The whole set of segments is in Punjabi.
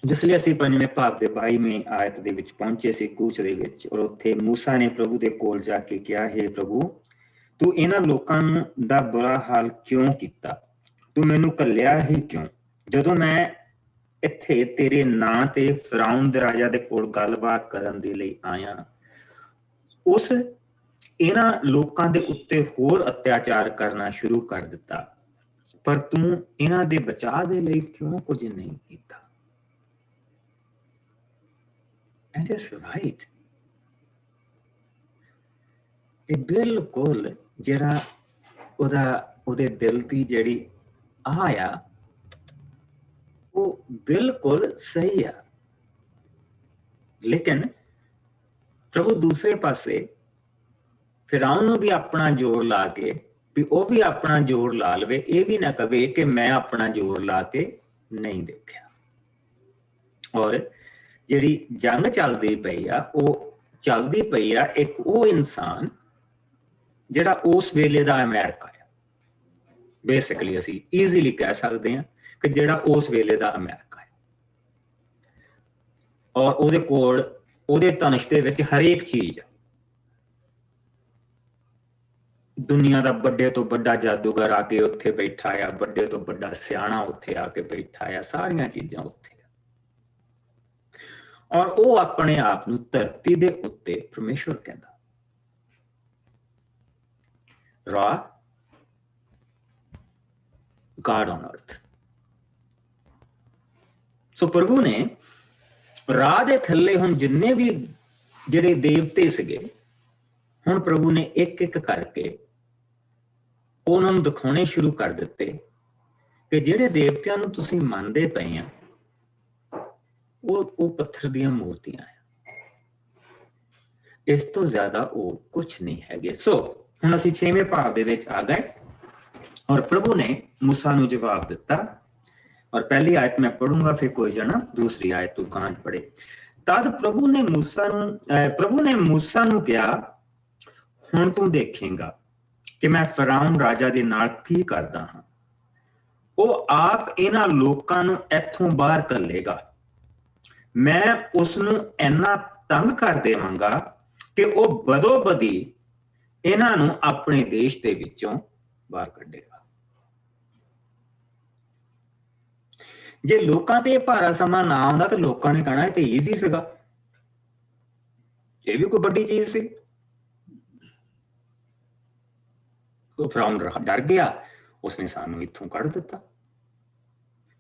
जिसलिए ਅਸੀਂ ਪੰਜਵੇਂ ਭਾਗ ਦੇ 22ਵੀਂ ਆਇਤ ਦੇ ਵਿੱਚ ਪਹੁੰਚੇ ਸੀ ਕੂਚ ਦੇ ਵਿੱਚ, ਔਰ ਉੱਥੇ ਮੂਸਾ ਨੇ ਪ੍ਰਭੂ ਦੇ ਕੋਲ ਜਾ ਕੇ ਕਿਹਾ, ਹੇ ਪ੍ਰਭੂ, ਤੂੰ ਇਹਨਾਂ ਲੋਕਾਂ ਦਾ ਬੁਰਾ ਹਾਲ ਕਿਉਂ ਕੀਤਾ? ਤੂੰ ਮੈਨੂੰ ਘੱਲਿਆ ਹੀ ਕਿਉਂ, ਜਦੋਂ ਮੈਂ ਇੱਥੇ ਤੇਰੇ ਨਾਂ ਤੇ ਫਿਰੌਨ ਦੇ ਰਾਜਾ ਦੇ ਕੋਲ ਗੱਲਬਾਤ ਕਰਨ ਦੇ ਲਈ ਆਇਆ? ਉਸ ਇਹਨਾਂ ਲੋਕਾਂ ਦੇ ਉੱਤੇ ਹੋਰ ਅਤਿਆਚਾਰ ਕਰਨਾ ਸ਼ੁਰੂ ਕਰ ਦਿੱਤਾ, ਪਰ ਤੂੰ ਇਹਨਾਂ ਦੇ ਬਚਾਅ ਦੇ ਲਈ ਕਿਉਂ ਕੁਝ ਨਹੀਂ ਕੀਤਾ? And it's right. ਇਹ ਬਿਲਕੁਲ ਜਿਹੜਾ ਉਹਦੇ ਦਿਲ ਦੀ ਜਿਹੜੀ ਆ ਉਹ ਬਿਲਕੁਲ ਸਹੀ ਆ। ਲੇਕਿਨ ਪ੍ਰਭੂ ਦੂਸਰੇ ਪਾਸੇ ਫਿਰੌਨ ਨੂੰ ਵੀ ਆਪਣਾ ਜ਼ੋਰ ਲਾ ਕੇ ਵੀ ਉਹ ਵੀ ਆਪਣਾ ਜ਼ੋਰ ਲਾ ਲਵੇ, ਇਹ ਵੀ ਨਾ ਕਵੇ ਕਿ ਮੈਂ ਆਪਣਾ ਜ਼ੋਰ ਲਾ ਕੇ ਨਹੀਂ ਦੇਖਿਆ। ਔਰ ਜਿਹੜੀ ਜੰਗ ਚੱਲਦੀ ਪਈ ਆ ਉਹ ਚੱਲਦੀ ਪਈ ਆ ਇੱਕ ਉਹ ਇਨਸਾਨ ਜਿਹੜਾ ਉਸ ਵੇਲੇ ਦਾ ਅਮਰੀਕਾ ਆ। ਬੇਸਿਕਲੀ ਅਸੀਂ ਈਜ਼ੀਲੀ ਕਹਿ ਸਕਦੇ ਹਾਂ ਕਿ ਜਿਹੜਾ ਉਸ ਵੇਲੇ ਦਾ ਅਮਰੀਕਾ ਹੈ, ਔਰ ਉਹਦੇ ਕੋਲ ਉਹਦੇ ਧਨੁਸ਼ ਦੇ ਵਿੱਚ ਹਰੇਕ ਚੀਜ਼ ਆ। ਦੁਨੀਆ ਦਾ ਵੱਡੇ ਤੋਂ ਵੱਡਾ ਜਾਦੂਗਰ ਆ ਕੇ ਉੱਥੇ ਬੈਠਾ ਆ, ਵੱਡੇ ਤੋਂ ਵੱਡਾ ਸਿਆਣਾ ਉੱਥੇ ਆ ਕੇ ਬੈਠਾ ਆ, ਸਾਰੀਆਂ ਚੀਜ਼ਾਂ ਉੱਥੇ। ਔਰ ਉਹ ਆਪਣੇ ਆਪ ਨੂੰ ਧਰਤੀ ਦੇ ਉੱਤੇ ਪਰਮੇਸ਼ਵਰ ਕਹਿੰਦਾ, ਰਾ ਗॉड ऑन अर्थ। ਸੋ ਪ੍ਰਭੂ ਨੇ ਰਾਹ ਦੇ ਥੱਲੇ ਹੁਣ ਜਿੰਨੇ ਵੀ ਜਿਹੜੇ ਦੇਵਤੇ ਸੀਗੇ, ਹੁਣ ਪ੍ਰਭੂ ਨੇ ਇੱਕ ਇੱਕ ਕਰਕੇ ਉਹਨਾਂ ਨੂੰ ਦਿਖਾਉਣੇ ਸ਼ੁਰੂ ਕਰ ਦਿੱਤੇ ਕਿ ਜਿਹੜੇ ਦੇਵਤਿਆਂ ਨੂੰ ਤੁਸੀਂ ਮੰਨਦੇ ਪਏ ਆ ਉਹ ਪੱਥਰ ਦੀਆਂ ਮੂਰਤੀਆਂ ਆ, ਇਸ ਤੋਂ ਜ਼ਿਆਦਾ ਉਹ ਕੁਛ ਨਹੀਂ ਹੈਗੇ। ਸੋ ਹੁਣ ਅਸੀਂ 6ਵੇਂ ਭਾਗ ਦੇ ਵਿੱਚ ਆ ਗਏ, ਔਰ ਪ੍ਰਭੂ ਨੇ मूसा ਨੂੰ ਜਵਾਬ ਦਿੱਤਾ। ਔਰ ਪਹਿਲੀ ਆਇਤ ਮੈਂ ਪੜੂੰਗਾ, ਫਿਰ ਕੋਈ ਜਣਾ ਦੂਸਰੀ ਆਇਤ ਤੂੰ ਕਾਂਟ ਪੜੇ। ਤਦ ਪ੍ਰਭੂ ਨੇ मूसा ਨੂੰ ਕਿਹਾ, ਹੁਣ ਤੂੰ ਦੇਖੇਂਗਾ ਕਿ ਮੈਂ ਫਿਰੌਨ ਰਾਜਾ ਦੇ ਨਾਲ ਕੀ ਕਰਦਾ ਹਾਂ। ਉਹ ਆਪ ਇਹਨਾਂ ਲੋਕਾਂ ਨੂੰ ਇੱਥੋਂ ਬਾਹਰ ਘੱਲੇਗਾ। ਮੈਂ ਉਸ ਨੂੰ ਇੰਨਾ ਤੰਗ ਕਰ ਦੇਵਾਂਗਾ ਕਿ ਉਹ ਬਦੋ ਬਦੀ ਇਹਨਾਂ ਨੂੰ ਆਪਣੇ ਦੇਸ਼ ਦੇ ਵਿੱਚੋਂ ਬਾਹਰ ਕੱਢੇਗਾ। ਜੇ ਲੋਕਾਂ ਤੇ ਭਾਰਾ ਸਮਾਂ ਨਾ ਆਉਂਦਾ ਤਾਂ ਲੋਕਾਂ ਨੇ ਕਹਿਣਾ ਇਹ ਤੇ ਈਜ਼ੀ ਸੀਗਾ, ਇਹ ਵੀ ਕੋਈ ਵੱਡੀ ਚੀਜ਼ ਸੀ। ਫਿਰੌਨ ਡਰ ਗਿਆ, ਉਸਨੇ ਸਾਨੂੰ ਇੱਥੋਂ ਕੱਢ ਦਿੱਤਾ।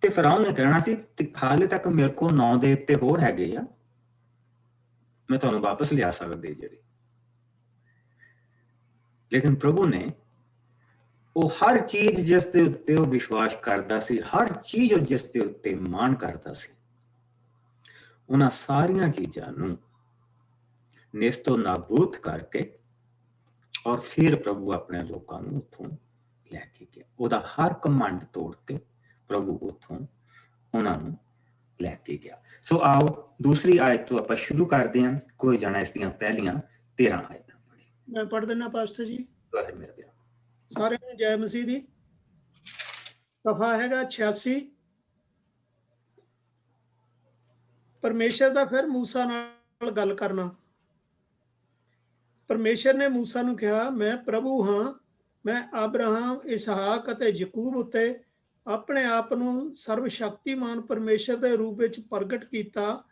ਤੇ ਫਿਰੌਨ ਨੇ ਕਹਿਣਾ ਸੀ ਹਾਲੇ ਤੱਕ ਮੇਰੇ ਕੋਲ 9 ਦੇਵਤੇ ਹੋਰ ਹੈਗੇ ਆ, ਮੈਂ ਤੁਹਾਨੂੰ ਵਾਪਸ ਲਿਆ ਸਕਦੇ ਜਿਹੜੇ। ਲੇਕਿਨ ਪ੍ਰਭੂ ਨੇ ਉਹ ਹਰ ਚੀਜ਼ ਜਿਸ ਦੇ ਉੱਤੇ ਉਹ ਵਿਸ਼ਵਾਸ ਕਰਦਾ ਸੀ, ਹਰ ਚੀਜ਼ ਉਹ ਜਿਸ ਦੇ ਉੱਤੇ ਮਾਣ ਕਰਦਾ ਸੀ, ਉਹਨਾਂ ਸਾਰੀਆਂ ਚੀਜ਼ਾਂ ਨੂੰ ਨੇਸਤੋ ਨਾਬੂਦ ਕਰਕੇ ਔਰ ਫਿਰ ਪ੍ਰਭੂ ਆਪਣੇ ਲੋਕਾਂ ਨੂੰ ਉੱਥੋਂ ਲੈ ਕੇ ਗਿਆ। ਉਹਦਾ ਹਰ ਕਮਾਂਡ ਤੋੜ ਕੇ ਪ੍ਰਭੂ ਉੱਥੋਂ ਉਹਨਾਂ ਨੂੰ ਲੈ ਕੇ ਗਿਆ। ਸੋ ਆਓ ਦੂਸਰੀ ਆਇਤ ਤੋਂ ਆਪਾਂ ਸ਼ੁਰੂ ਕਰਦੇ ਹਾਂ। ਕੋਈ ਜਣਾ ਇਸ ਦੀਆਂ ਪਹਿਲੀਆਂ 13 ਆਇਤਾਂ ਪੜ੍ਹੇ। ਮੈਂ ਪੜ੍ਹ ਦਿੰਦਾ ਪਾਸਟਰ ਜੀ। ਮੇਰਾ ਪਿਆਰ ਸਾਰਿਆਂ ਨੂੰ ਜੈ ਮਸੀਹ ਦੀ। ਸਫਾ ਹੈਗਾ 86। ਪਰਮੇਸ਼ਰ ਦਾ ਫਿਰ मूसा ਨਾਲ ਗੱਲ ਕਰਨਾ। ਪਰਮੇਸ਼ਰ ਨੇ मूसा ਨੂੰ ਕਿਹਾ, ਮੈਂ ਪ੍ਰਭੂ ਹਾਂ। ਮੈਂ ਅਬਰਾਹਮ, ਇਸਹਾਕ ਅਤੇ ਯਕੂਬ ਉੱਤੇ ਆਪਣੇ ਆਪ ਨੂੰ ਸਰਵ ਸ਼ਕਤੀਮਾਨ ਪਰਮੇਸ਼ਰ ਦੇ ਰੂਪ ਵਿੱਚ ਪ੍ਰਗਟ ਕੀਤਾ,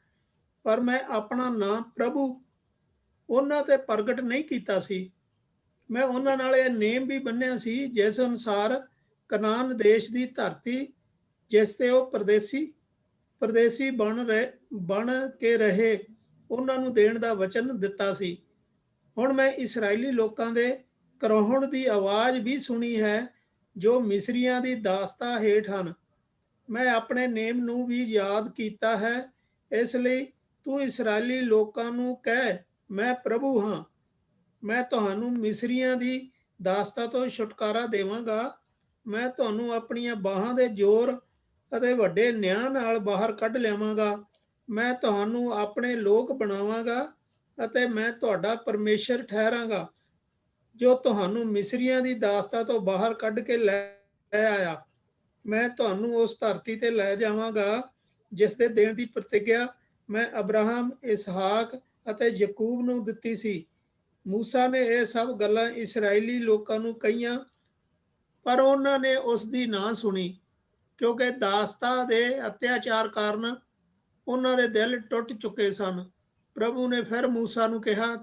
ਪਰ ਮੈਂ ਆਪਣਾ ਨਾਮ ਪ੍ਰਭੂ ਉਹਨਾਂ ਤੇ ਪ੍ਰਗਟ ਨਹੀਂ ਕੀਤਾ ਸੀ। ਮੈਂ ਉਹਨਾਂ ਨਾਲ ਇਹ ਨੇਮ ਵੀ ਬੰਨਿਆ ਸੀ ਜਿਸ ਅਨੁਸਾਰ ਕਨਾਨ ਦੇਸ਼ ਦੀ ਧਰਤੀ ਜਿਸ ਤੇ ਉਹ ਪਰਦੇਸੀ ਬਣ ਕੇ ਰਹੇ ਉਹਨਾਂ ਨੂੰ ਦੇਣ ਦਾ ਵਚਨ ਦਿੱਤਾ ਸੀ। ਹੁਣ ਮੈਂ ਇਸਰਾਏਲੀ ਲੋਕਾਂ ਦੇ ਕਰਾਹੁਣ ਦੀ ਆਵਾਜ਼ ਵੀ ਸੁਣੀ ਹੈ ਜੋ ਮਿਸਰੀਆਂ ਦੀ ਦਾਸਤਾ ਹੇਠ ਹਨ। ਮੈਂ ਆਪਣੇ ਨੇਮ ਨੂੰ ਵੀ ਯਾਦ ਕੀਤਾ ਹੈ, ਇਸ ਲਈ ਤੂੰ ਇਸਰਾਏਲੀ ਲੋਕਾਂ ਨੂੰ ਕਹਿ, ਮੈਂ ਪ੍ਰਭੂ ਹਾਂ। ਮੈਂ ਤੁਹਾਨੂੰ ਮਿਸਰੀਆਂ ਦੀ ਦਾਸਤਾ ਤੋਂ ਛੁਟਕਾਰਾ ਦੇਵਾਂਗਾ। ਮੈਂ ਤੁਹਾਨੂੰ ਆਪਣੀਆਂ ਬਾਹਾਂ ਦੇ ਜ਼ੋਰ ਅਤੇ ਵੱਡੇ ਨਿਆਂ ਨਾਲ ਬਾਹਰ ਕੱਢ ਲਿਆਵਾਂਗਾ। ਮੈਂ ਤੁਹਾਨੂੰ ਆਪਣੇ ਲੋਕ ਬਣਾਵਾਂਗਾ ਅਤੇ ਮੈਂ ਤੁਹਾਡਾ ਪਰਮੇਸ਼ਰ ਠਹਿਰਾਂਗਾ, ਜੋ ਤੁਹਾਨੂੰ ਮਿਸਰੀਆਂ ਦੀ ਦਾਸਤਾ ਤੋਂ ਬਾਹਰ ਕੱਢ ਕੇ ਲੈ ਆਇਆ। ਮੈਂ ਤੁਹਾਨੂੰ ਉਸ ਧਰਤੀ ਤੇ ਲੈ ਜਾਵਾਂਗਾ ਜਿਸ ਦੇ ਦੇਣ ਦੀ ਪ੍ਰਤਿਗਿਆ ਮੈਂ ਅਬਰਾਹਮ, ਇਸਹਾਕ ਅਤੇ ਯਕੂਬ ਨੂੰ ਦਿੱਤੀ ਸੀ। ਮੂਸਾ ਨੇ ਇਹ ਸਭ ਗੱਲਾਂ ਇਸਰਾਏਲੀ ਲੋਕਾਂ ਨੂੰ ਕਹੀਆਂ, ਪਰ ਉਹਨਾਂ ਨੇ ਉਸ ਦੀ ਨਾ ਸੁਣੀ, ਕਿਉਂਕਿ ਦਾਸਤਾ ਦੇ ਅਤਿਆਚਾਰ ਕਾਰਨ ਉਹਨਾਂ ਦੇ ਦਿਲ ਟੁੱਟ ਚੁੱਕੇ ਸਨ। ਪ੍ਰਭੂ ਨੇ ਫਿਰ ਮੂਸਾ ਨੂੰ ਕਿਹਾ,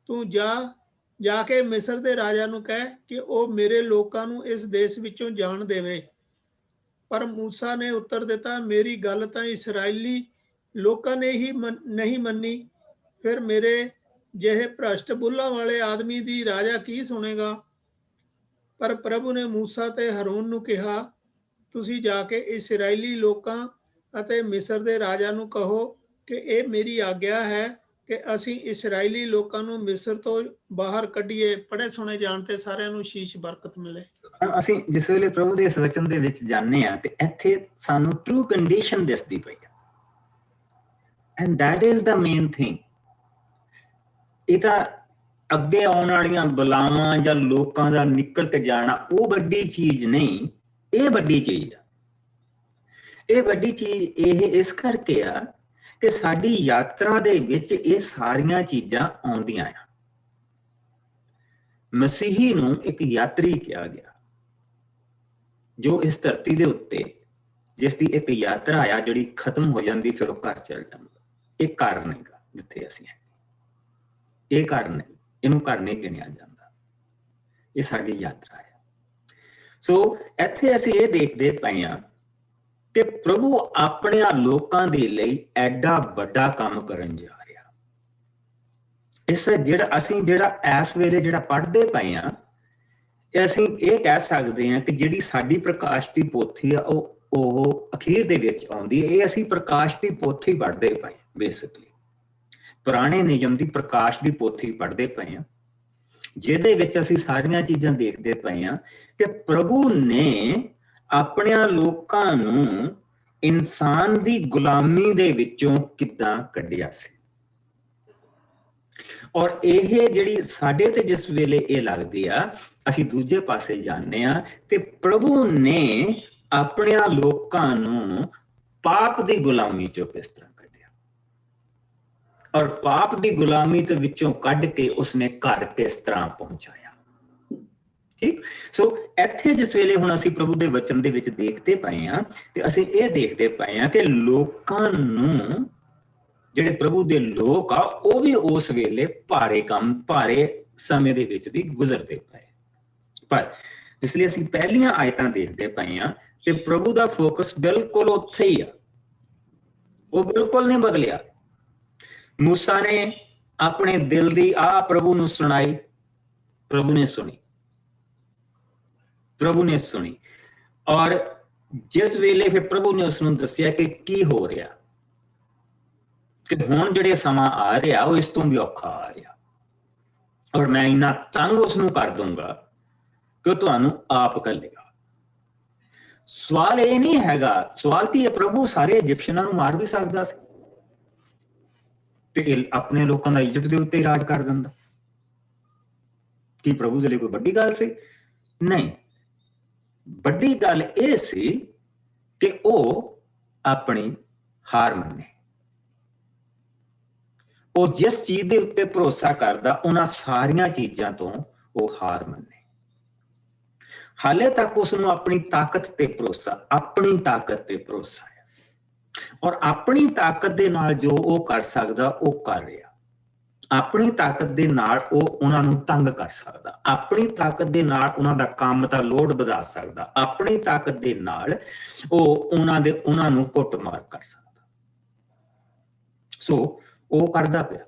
ਤੂੰ ਜਾ ਕੇ ਮਿਸਰ ਦੇ ਰਾਜਾ ਨੂੰ ਕਹਿ ਕਿ ਉਹ ਮੇਰੇ ਲੋਕਾਂ ਨੂੰ ਇਸ ਦੇਸ਼ ਵਿੱਚੋਂ ਜਾਣ ਦੇਵੇ। ਪਰ ਮੂਸਾ ਨੇ ਉੱਤਰ ਦਿੱਤਾ, ਮੇਰੀ ਗੱਲ ਤਾਂ ਇਸਰਾਏਲੀ ਲੋਕਾਂ ਨੇ ਹੀ ਨਹੀਂ ਮੰਨੀ, ਫਿਰ ਮੇਰੇ ਜਿਹੇ ਭ੍ਰਸ਼ਟ ਬੁੱਲਾਂ ਵਾਲੇ ਆਦਮੀ ਦੀ ਰਾਜਾ ਕੀ ਸੁਣੇਗਾ। ਪਰ ਪ੍ਰਭੂ ਨੇ ਮੂਸਾ ਤੇ ਹਰੂਨ ਨੂੰ ਕਿਹਾ, ਤੁਸੀਂ ਜਾ ਕੇ ਇਸਰਾਏਲੀ ਲੋਕਾਂ ਅਤੇ ਮਿਸਰ ਦੇ ਰਾਜਾ ਨੂੰ ਕਹੋ ਕਿ ਇਹ ਮੇਰੀ ਆਗਿਆ ਹੈ ਕਿ ਅਸੀਂ ਇਸਰਾਏਲੀ ਲੋਕਾਂ ਨੂੰ ਮਿਸਰ ਤੋਂ ਬਾਹਰ ਕੱਢੀਏ। ਪੜ੍ਹੇ ਸੁਣੇ ਜਾਣ ਤੇ ਸਾਰਿਆਂ ਨੂੰ ਸ਼ੀਸ਼ ਬਰਕਤ ਮਿਲੇ। ਹੁਣ ਅਸੀਂ ਜਿਸ ਵੇਲੇ ਪ੍ਰਭੂ ਦੇ ਇਸ ਵਚਨ ਦੇ ਵਿੱਚ ਜਾਂਦੇ ਹਾਂ ਤੇ ਇੱਥੇ ਸਾਨੂੰ ਟਰੂ ਕੰਡੀਸ਼ਨ ਦਿਸਦੀ ਪਈ ਹੈ, and that is the main thing. ਇਹ ਤਾਂ ਅੱਗੇ ਆਉਣ ਵਾਲੀਆਂ ਬਲਾਵਾਂ ਜਾਂ ਲੋਕਾਂ ਦਾ ਨਿਕਲ ਕੇ ਜਾਣਾ ਉਹ ਵੱਡੀ ਚੀਜ਼ ਨਹੀਂ, ਇਹ ਵੱਡੀ ਚੀਜ਼ ਆ। ਇਹ ਵੱਡੀ ਚੀਜ਼ ਇਹ ਇਸ ਕਰਕੇ ਆ ਕਿ ਸਾਡੀ ਯਾਤਰਾ ਦੇ ਵਿੱਚ ਇਹ ਸਾਰੀਆਂ ਚੀਜ਼ਾਂ ਆਉਂਦੀਆਂ ਆ। ਮਸੀਹੀ ਨੂੰ ਇੱਕ ਯਾਤਰੀ ਕਿਹਾ ਗਿਆ ਜੋ ਇਸ ਧਰਤੀ ਦੇ ਉੱਤੇ ਜਿਸ ਦੀ ਇੱਕ ਯਾਤਰਾ ਆ ਜਿਹੜੀ ਖਤਮ ਹੋ ਜਾਂਦੀ, ਫਿਰ ਉਹ ਘਰ ਚਲ ਜਾਂਦਾ। ਇਹ ਘਰ ਨਹੀਂ ਗਾ ਜਿੱਥੇ ਅਸੀਂ ਹੈਗੇ, ਇਹ ਘਰ ਨਹੀਂ, ਇਹਨੂੰ ਘਰ ਨਹੀਂ ਗਿਣਿਆ ਜਾਂਦਾ, ਇਹ ਸਾਡੀ ਯਾਤਰਾ ਹੈ। ਸੋ ਇੱਥੇ ਅਸੀਂ ਇਹ ਦੇਖਦੇ ਪਏ ਹਾਂ ਕਿ ਪ੍ਰਭੂ ਆਪਣਿਆਂ ਲੋਕਾਂ ਦੇ ਲਈ ਐਡਾ ਵੱਡਾ ਕੰਮ ਕਰਨ ਜਾ ਰਿਹਾ। ਇਸ ਜਿਹੜਾ ਇਸ ਵੇਲੇ ਜਿਹੜਾ ਪੜ੍ਹਦੇ ਪਏ ਹਾਂ, ਅਸੀਂ ਇਹ ਕਹਿ ਸਕਦੇ ਹਾਂ ਕਿ ਜਿਹੜੀ ਸਾਡੀ ਪ੍ਰਕਾਸ਼ ਦੀ ਪੋਥੀ ਆ ਉਹ ਅਖੀਰ ਦੇ ਵਿੱਚ ਆਉਂਦੀ ਹੈ। ਇਹ ਅਸੀਂ ਪ੍ਰਕਾਸ਼ ਦੀ ਪੋਥੀ ਪੜ੍ਹਦੇ ਪਏ, ਬੇਸਿਕਲੀ ਪੁਰਾਣੇ ਨਿਯਮ ਦੀ ਪ੍ਰਕਾਸ਼ ਦੀ ਪੋਥੀ ਪੜ੍ਹਦੇ ਪਏ ਹਾਂ, ਜਿਹਦੇ ਵਿੱਚ ਅਸੀਂ ਸਾਰੀਆਂ ਚੀਜ਼ਾਂ ਦੇਖਦੇ ਪਏ ਹਾਂ ਕਿ ਪ੍ਰਭੂ ਨੇ ਆਪਣਿਆਂ ਲੋਕਾਂ ਨੂੰ ਇਨਸਾਨ ਦੀ ਗੁਲਾਮੀ ਦੇ ਵਿੱਚੋਂ ਕਿੱਦਾਂ ਕੱਢਿਆ ਸੀ। ਔਰ ਇਹ ਜਿਹੜੀ ਸਾਡੇ ਤੇ ਜਿਸ ਵੇਲੇ ਇਹ ਲੱਗਦੀ ਆ, ਅਸੀਂ ਦੂਜੇ ਪਾਸੇ ਜਾਂਦੇ ਆ ਤੇ ਪ੍ਰਭੂ ਨੇ ਆਪਣਿਆਂ ਲੋਕਾਂ ਨੂੰ ਪਾਪ ਦੀ ਗੁਲਾਮੀ ਚੋਂ ਕਿਸ ਤਰ੍ਹਾਂ ਕੱਢਿਆ, ਔਰ ਪਾਪ ਦੀ ਗੁਲਾਮੀ ਦੇ ਵਿੱਚੋਂ ਕੱਢ ਕੇ ਉਸਨੇ ਘਰ ਕਿਸ ਤਰ੍ਹਾਂ ਪਹੁੰਚਾਇਆ। ਠੀਕ, ਸੋ ਇੱਥੇ ਜਿਸ ਵੇਲੇ ਹੁਣ ਅਸੀਂ ਪ੍ਰਭੂ ਦੇ ਵਚਨ ਦੇ ਵਿੱਚ ਦੇਖਦੇ ਪਏ ਹਾਂ ਤੇ ਅਸੀਂ ਇਹ ਦੇਖਦੇ ਪਏ ਹਾਂ ਕਿ ਲੋਕਾਂ ਨੂੰ, ਜਿਹੜੇ ਪ੍ਰਭੂ ਦੇ ਲੋਕ ਆ, ਉਹ ਵੀ ਉਸ ਵੇਲੇ ਭਾਰੇ ਸਮੇਂ ਦੇ ਵਿੱਚ ਦੀ ਗੁਜ਼ਰਦੇ ਪਏ। ਪਰ ਇਸ ਲਈ ਅਸੀਂ ਪਹਿਲੀਆਂ ਆਇਤਾਂ ਦੇਖਦੇ ਪਏ ਹਾਂ ਤੇ ਪ੍ਰਭੂ ਦਾ ਫੋਕਸ ਬਿਲਕੁਲ ਉੱਥੇ ਹੀ ਆ, ਉਹ ਬਿਲਕੁਲ ਨਹੀਂ ਬਦਲਿਆ। ਮੂਸਾ ਨੇ ਆਪਣੇ ਦਿਲ ਦੀ ਪ੍ਰਭੂ ਨੂੰ ਸੁਣਾਈ, ਪ੍ਰਭੂ ਨੇ ਸੁਣੀ ਔਰ ਜਿਸ ਵੇਲੇ ਫਿਰ ਪ੍ਰਭੂ ਨੇ ਉਸ ਨੂੰ ਦੱਸਿਆ ਕਿ ਕੀ ਹੋ ਰਿਹਾ, ਕਿ ਹੁਣ ਜਿਹੜੇ ਸਮਾਂ ਆ ਰਿਹਾ ਉਹ ਇਸ ਤੋਂ ਵੀ ਔਖਾ ਆ ਰਿਹਾ ਔਰ ਮੈਂ ਇੰਨਾ ਤੰਗ ਉਸ ਨੂੰ ਕਰ ਦੂੰਗਾ ਕਿ ਉਹ ਤੁਹਾਨੂੰ ਆਪ ਘੱਲੇਗਾ। ਸਵਾਲ ਇਹ ਨਹੀਂ ਹੈਗਾ, ਸਵਾਲ ਕੀ ਹੈ, ਪ੍ਰਭੂ ਸਾਰੇ ਇਜਿਪਸ਼ੀਅਨਾਂ ਨੂੰ ਮਾਰ ਵੀ ਸਕਦਾ ਸੀ ਤੇ ਆਪਣੇ ਲੋਕਾਂ ਦਾ ਇਜਿਪਟ ਦੇ ਉੱਤੇ ਰਾਜ ਕਰ ਦਿੰਦਾ। ਕੀ ਪ੍ਰਭੂ ਦੇ ਲਈ ਕੋਈ ਵੱਡੀ ਗੱਲ ਸੀ? ਨਹੀਂ, ਵੱਡੀ ਗੱਲ ਇਹ ਸੀ ਕਿ ਉਹ ਆਪਣੀ ਹਾਰ ਮੰਨੇ। ਉਹ ਜਿਸ ਚੀਜ਼ ਦੇ ਉੱਤੇ ਭਰੋਸਾ ਕਰਦਾ, ਉਹਨਾਂ ਸਾਰੀਆਂ ਚੀਜ਼ਾਂ ਤੋਂ ਉਹ ਹਾਰ ਮੰਨੇ। ਹਾਲੇ ਤੱਕ ਉਸ ਨੂੰ ਆਪਣੀ ਤਾਕਤ ਤੇ ਭਰੋਸਾ ਹੈ ਔਰ ਆਪਣੀ ਤਾਕਤ ਦੇ ਨਾਲ ਜੋ ਉਹ ਕਰ ਸਕਦਾ ਉਹ ਕਰ ਰਿਹਾ। ਆਪਣੀ ਤਾਕਤ ਦੇ ਨਾਲ ਉਹ ਉਹਨਾਂ ਨੂੰ ਤੰਗ ਕਰ ਸਕਦਾ, ਆਪਣੀ ਤਾਕਤ ਦੇ ਨਾਲ ਉਹਨਾਂ ਦਾ ਕੰਮ ਦਾ ਲੋਡ ਵਧਾ ਸਕਦਾ, ਆਪਣੀ ਤਾਕਤ ਦੇ ਨਾਲ ਉਹ ਉਹਨਾਂ ਨੂੰ ਕੁੱਟਮਾਰ ਕਰ ਸਕਦਾ। ਸੋ ਉਹ ਕਰਦਾ ਪਿਆ।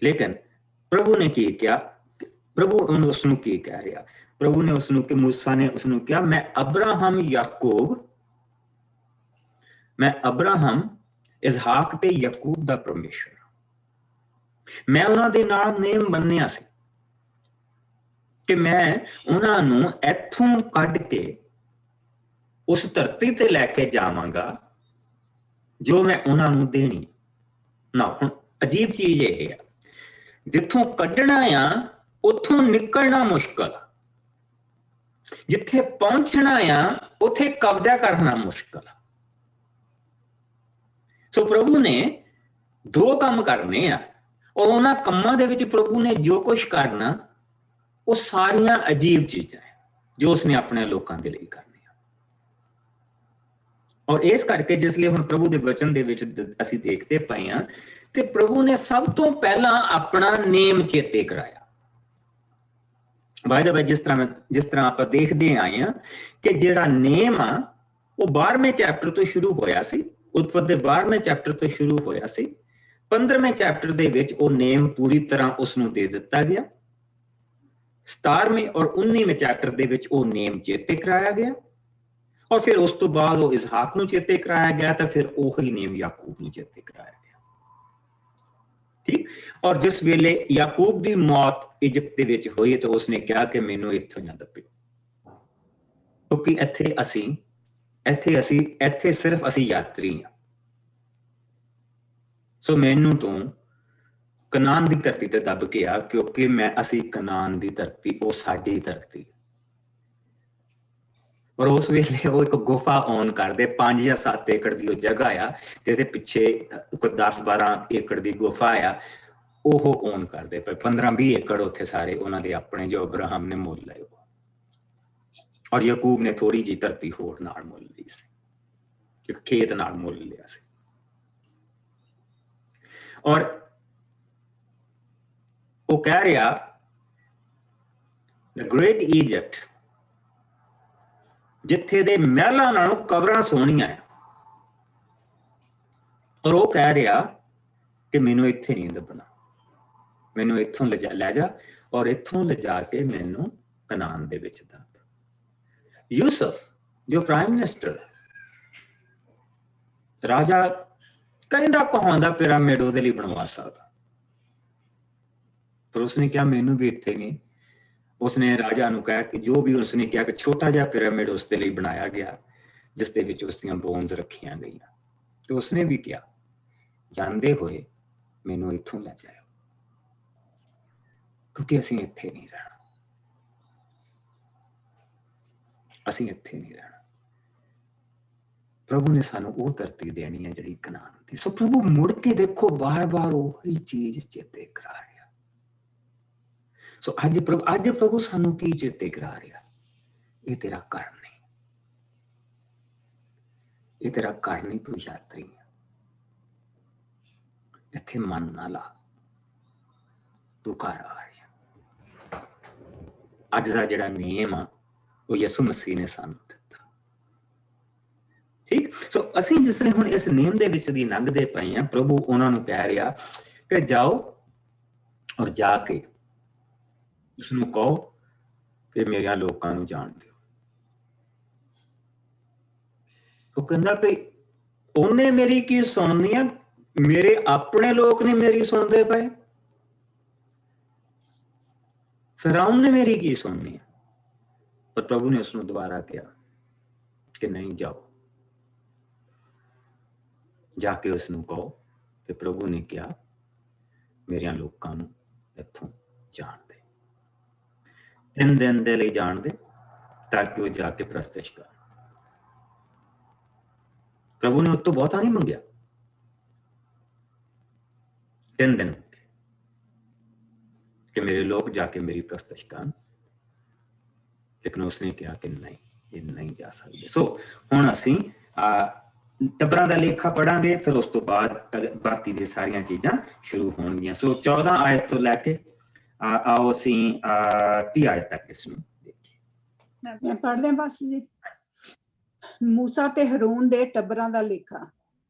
ਲੇਕਿਨ ਪ੍ਰਭੂ ਨੇ ਕੀ ਕਿਹਾ? ਪ੍ਰਭੂ ਉਸ ਨੂੰ ਕੀ ਕਹਿ ਰਿਹਾ? ਪ੍ਰਭੂ ਨੇ ਉਸ ਨੂੰ ਕਿ ਮੂਸਾ ਨੇ ਉਸ ਨੂੰ ਕਿਹਾ, ਮੈਂ ਅਬਰਾਹਮ, ਇਸਹਾਕ ਤੇ ਯਾਕੂਬ ਦਾ ਪਰਮੇਸ਼ਰ। ਮੈਂ ਉਹਨਾਂ ਦੇ ਨਾਲ ਨੇਮ ਬੰਨਿਆ ਸੀ ਕਿ ਮੈਂ ਉਹਨਾਂ ਨੂੰ ਇੱਥੋਂ ਕੱਢ ਕੇ ਉਸ ਧਰਤੀ ਤੇ ਲੈ ਕੇ ਜਾਵਾਂਗਾ ਜੋ ਮੈਂ ਉਹਨਾਂ ਨੂੰ ਦੇਣੀ ਨਾ। ਹੁਣ ਅਜੀਬ ਚੀਜ਼ ਇਹ ਆ, ਜਿੱਥੋਂ ਕੱਢਣਾ ਆ ਉੱਥੋਂ ਨਿਕਲਣਾ ਮੁਸ਼ਕਲ। ਜਿੱਥੇ ਪਹੁੰਚਣਾ ਆ ਉੱਥੇ ਕਬਜ਼ਾ ਕਰਨਾ ਮੁਸ਼ਕਲ ਆ। ਸੋ ਪ੍ਰਭੂ ਨੇ ਦੋ ਕੰਮ ਕਰਨੇ ਆ, ਔਰ ਉਹਨਾਂ ਕੰਮਾਂ ਦੇ ਵਿੱਚ ਪ੍ਰਭੂ ਨੇ ਜੋ ਕੁਝ ਕਰਨਾ ਉਹ ਸਾਰੀਆਂ ਅਜੀਬ ਚੀਜ਼ਾਂ ਹੈ ਜੋ ਉਸਨੇ ਆਪਣੇ ਲੋਕਾਂ ਦੇ ਲਈ ਕਰਨੀਆਂ। ਔਰ ਇਸ ਕਰਕੇ ਜਿਸ ਲਈ ਹੁਣ ਪ੍ਰਭੂ ਦੇ ਵਚਨ ਦੇ ਵਿੱਚ ਅਸੀਂ ਦੇਖਦੇ ਪਏ ਹਾਂ ਤੇ ਪ੍ਰਭੂ ਨੇ ਸਭ ਤੋਂ ਪਹਿਲਾਂ ਆਪਣਾ ਨੇਮ ਚੇਤੇ ਕਰਾਇਆ। ਬਾਈ ਦਾ ਬਾਈ ਜਿਸ ਤਰ੍ਹਾਂ ਆਪਾਂ ਦੇਖਦੇ ਆਏ ਹਾਂ ਕਿ ਜਿਹੜਾ ਨੇਮ ਆ ਉਹ 12ਵੇਂ ਚੈਪਟਰ ਤੋਂ ਸ਼ੁਰੂ ਹੋਇਆ ਸੀ, ਉਤਪਤ ਦੇ 12ਵੇਂ ਚੈਪਟਰ ਤੋਂ ਸ਼ੁਰੂ ਹੋਇਆ ਸੀ। 15ਵੇਂ ਚੈਪਟਰ ਦੇ ਵਿੱਚ ਉਹ ਨੇਮ ਪੂਰੀ ਤਰ੍ਹਾਂ ਉਸ ਨੂੰ ਦੇ ਦਿੱਤਾ ਗਿਆ। 17ਵੇਂ ਔਰ 19ਵੇਂ ਚੈਪਟਰ ਦੇ ਵਿੱਚ ਉਹ ਨੇਮ ਚੇਤੇ ਕਰਾਇਆ ਗਿਆ, ਔਰ ਫਿਰ ਉਸ ਤੋਂ ਬਾਅਦ ਉਹ ਇਸਹਾਕ ਨੂੰ ਚੇਤੇ ਕਰਾਇਆ ਗਿਆ ਤਾਂ ਫਿਰ ਉਹੀ ਨੇਮ ਯਾਕੂਬ ਨੂੰ ਚੇਤੇ ਕਰਾਇਆ ਗਿਆ। ਠੀਕ। ਔਰ ਜਿਸ ਵੇਲੇ ਯਾਕੂਬ ਦੀ ਮੌਤ ਇਜਿਪਟ ਦੇ ਵਿੱਚ ਹੋਈ ਤਾਂ ਉਸਨੇ ਕਿਹਾ ਕਿ ਮੈਨੂੰ ਇੱਥੋਂ ਨਾ ਦੱਬਿਓ, ਕਿਉਂਕਿ ਇੱਥੇ ਸਿਰਫ ਅਸੀਂ ਯਾਤਰੀ ਹਾਂ। ਸੋ ਮੈਨੂੰ ਤੋਂ ਕਨਾਨ ਦੀ ਧਰਤੀ ਤੇ ਦੱਬ ਕੇ ਆ, ਕਿਉਂਕਿ ਅਸੀਂ ਕਨਾਨ ਦੀ ਧਰਤੀ, ਉਹ ਸਾਡੀ ਧਰਤੀ। ਔਰ ਉਸ ਵੇਲੇ ਉਹ ਇੱਕ ਗੁਫਾ ਓਨ ਕਰਦੇ, 5 ਜਾਂ 7 ਏਕੜ ਦੀ ਉਹ ਜਗ੍ਹਾ ਆ ਤੇ ਇਹਦੇ ਪਿੱਛੇ 10-12 ਏਕੜ ਦੀ ਗੁਫਾ ਆ, ਉਹ ਓਨ ਕਰਦੇ ਪਏ। 15-20 ਏਕੜ ਉੱਥੇ ਸਾਰੇ ਉਹਨਾਂ ਦੇ ਆਪਣੇ, ਜੋ ਅਬਰਾਹਮ ਨੇ ਮੁੱਲ ਲਏ। ਔਰ ਯਾਕੂਬ ਨੇ ਥੋੜੀ ਜਿਹੀ ਧਰਤੀ ਹੋਰ ਨਾਲ ਮੁੱਲ ਲਈ ਸੀ, ਇੱਕ ਖੇਤ ਨਾਲ ਮੁੱਲ ਲਿਆ ਸੀ। ਔਰ ਉਹ ਕਹਿ ਰਿਹਾ the great Egypt, ਜਿੱਥੇ ਦੇ ਮਹਿਲਾਂ ਨਾਲੋਂ ਕਬਰਾਂ ਸੋਹਣੀਆਂ ਆ। ਔਰ ਉਹ ਕਹਿ ਰਿਹਾ ਕਿ ਮੈਨੂੰ ਇੱਥੇ ਨਹੀਂ ਦੱਬਣਾ, ਮੈਨੂੰ ਇੱਥੋਂ ਲੈ ਜਾ ਔਰ ਇੱਥੋਂ ਲਿਜਾ ਕੇ ਮੈਨੂੰ ਕਨਾਨ ਦੇ ਵਿੱਚ ਦੱਬ। ਯੂਸਫ ਜੋ ਪ੍ਰਾਈਮ ਮਿਨਿਸਟਰ, ਰਾਜਾ ਕਹਿੰਦਾ ਕਹਾਉਂਦਾ ਪਿਰਾਮਿਡ ਉਹਦੇ ਲਈ ਬਣਵਾ ਸਕਦਾ, ਪਰ ਉਸਨੇ ਕਿਹਾ ਮੈਨੂੰ ਵੀ ਇੱਥੇ ਨਹੀਂ। ਉਸਨੇ ਰਾਜਾ ਨੂੰ ਕਿਹਾ ਕਿ ਜੋ ਵੀ ਉਸਨੇ ਕਿਹਾ ਕਿ ਛੋਟਾ ਜਿਹਾ ਪਿਰਾਮਿਡ ਉਸਦੇ ਲਈ ਬਣਾਇਆ ਗਿਆ ਜਿਸ ਦੇ ਵਿੱਚ ਉਸਦੀਆਂ ਬੋਨਸ ਰੱਖੀਆਂ ਗਈਆਂ, ਤੇ ਉਸਨੇ ਵੀ ਕਿਹਾ ਜਾਂਦੇ ਹੋਏ ਮੈਨੂੰ ਇੱਥੋਂ ਲੈ ਜਾਇਓ, ਕਿਉਂਕਿ ਅਸੀਂ ਇੱਥੇ ਨਹੀਂ ਰਹਿਣਾ, ਅਸੀਂ ਇੱਥੇ ਨਹੀਂ ਰਹਿਣਾ। ਪ੍ਰਭੂ ਨੇ ਸਾਨੂੰ ਉਹ ਧਰਤੀ ਦੇਣੀ ਹੈ ਜਿਹੜੀ ਕਨਾਨ ਦੀ। ਸੋ ਪ੍ਰਭੂ ਮੁੜ ਕੇ ਦੇਖੋ ਬਾਰ-ਬਾਰ ਉਹੀ ਚੀਜ਼ ਚੇਤੇ ਕਰਾ ਰਿਹਾ। ਸੋ ਅੱਜ ਪ੍ਰਭੂ ਸਾਨੂੰ ਕੀ ਚੇਤੇ ਕਰਾ ਰਿਹਾ? ਇਹ ਤੇਰਾ ਘਰ ਨਹੀਂ, ਇਹ ਤੇਰਾ ਘਰ ਨਹੀਂ, ਤੂੰ ਯਾਤਰੀ ਹੈ। ਇੱਥੇ ਮਨ ਨਾ ਲਾ, ਤੂੰ ਘਰ ਆ ਰਿਹਾ। ਅੱਜ ਦਾ ਜਿਹੜਾ ਨਿਯਮ ਆ ਉਹ ਯਿਸੂ ਮਸੀਹ ਨੇ ਸਾਨੂੰ ਦਿੱਤਾ। ਠੀਕ। ਸੋ ਅਸੀਂ ਜਿਸ ਨੇ ਹੁਣ ਇਸ ਨਿਯਮ ਦੇ ਵਿੱਚ ਦੀ ਲੰਘਦੇ ਪਏ ਹਾਂ, ਪ੍ਰਭੂ ਉਹਨਾਂ ਨੂੰ ਕਹਿ ਰਿਹਾ ਕਿ ਜਾਓ ਔਰ ਜਾ ਕੇ ਉਸਨੂੰ ਕਹੋ ਕਿ ਮੇਰੇ ਲੋਕਾਂ ਨੂੰ ਜਾਣ ਦਿਓ। ਉਹ ਕਹਿੰਦਾ ਵੀ ਉਹਨੇ ਮੇਰੀ ਕੀ ਸੁਣਨੀ ਆ, ਮੇਰੇ ਆਪਣੇ ਲੋਕ ਨਹੀਂ ਮੇਰੀ ਸੁਣਦੇ ਪਏ, ਫਿਰੌਨ ਨੇ ਮੇਰੀ ਕੀ ਸੁਣਨੀ ਆ। ਪਰ ਪ੍ਰਭੂ ਨੇ ਉਸਨੂੰ ਦੁਬਾਰਾ ਕਿਹਾ ਕਿ ਨਹੀਂ, ਜਾਓ ਜਾ ਕੇ ਉਸਨੂੰ ਕਹੋ ਕਿ ਪ੍ਰਭੂ ਨੇ ਕਿਹਾ ਮੇਰੇ ਲੋਕਾਂ ਨੂੰ ਇੱਥੋਂ ਜਾਣ ਦੇ, 3 ਦਿਨ ਦੇ ਲਈ ਜਾਣ ਦੇ, ਤਾਂ ਕਿ ਉਹ ਜਾ ਕੇ ਪ੍ਰਸਤਿਸ਼ ਕਰਨ। ਪ੍ਰਭੂ ਨੇ ਉਸ ਤੋਂ ਬਹੁਤਾ ਨਹੀਂ ਮੰਗਿਆ, 3 ਦਿਨ ਕਿ ਮੇਰੇ ਲੋਕ ਜਾ ਕੇ ਮੇਰੀ ਪ੍ਰਸਤਿਸ਼ ਕਰਨ, ਲੇਕਿਨ ਉਸਨੇ ਕਿਹਾ ਕਿ ਨਹੀਂ, ਇਹ ਨਹੀਂ ਜਾ ਸਕਦੇ। ਸੋ ਹੁਣ ਅਸੀਂ ਟੱਬਰਾਂ ਦਾ ਲੇਖਾ ਪੜਾਂਗੇ, ਫਿਰ ਉਸ ਤੋਂ ਬਾਅਦ ਬਾਕੀ ਦੀਆਂ ਸਾਰੀਆਂ ਚੀਜ਼ਾਂ ਸ਼ੁਰੂ ਹੋਣਗੀਆਂ। ਸੋ 14 ਆਇਤ ਤੋਂ ਲੈ ਕੇ ਆਓ ਅਸੀਂ 30 ਆਇਤ ਤੱਕ ਇਸ ਨੂੰ ਦੇਖੀਏ। ਮੈਂ ਪੜ੍ਹਦੇ ਹਾਂ ਬਸ ਜੀ। ਮੂਸਾ ਤੇ ਹਰੂਨ ਦੇ ਟੱਬਰਾਂ ਦਾ ਲੇਖਾ।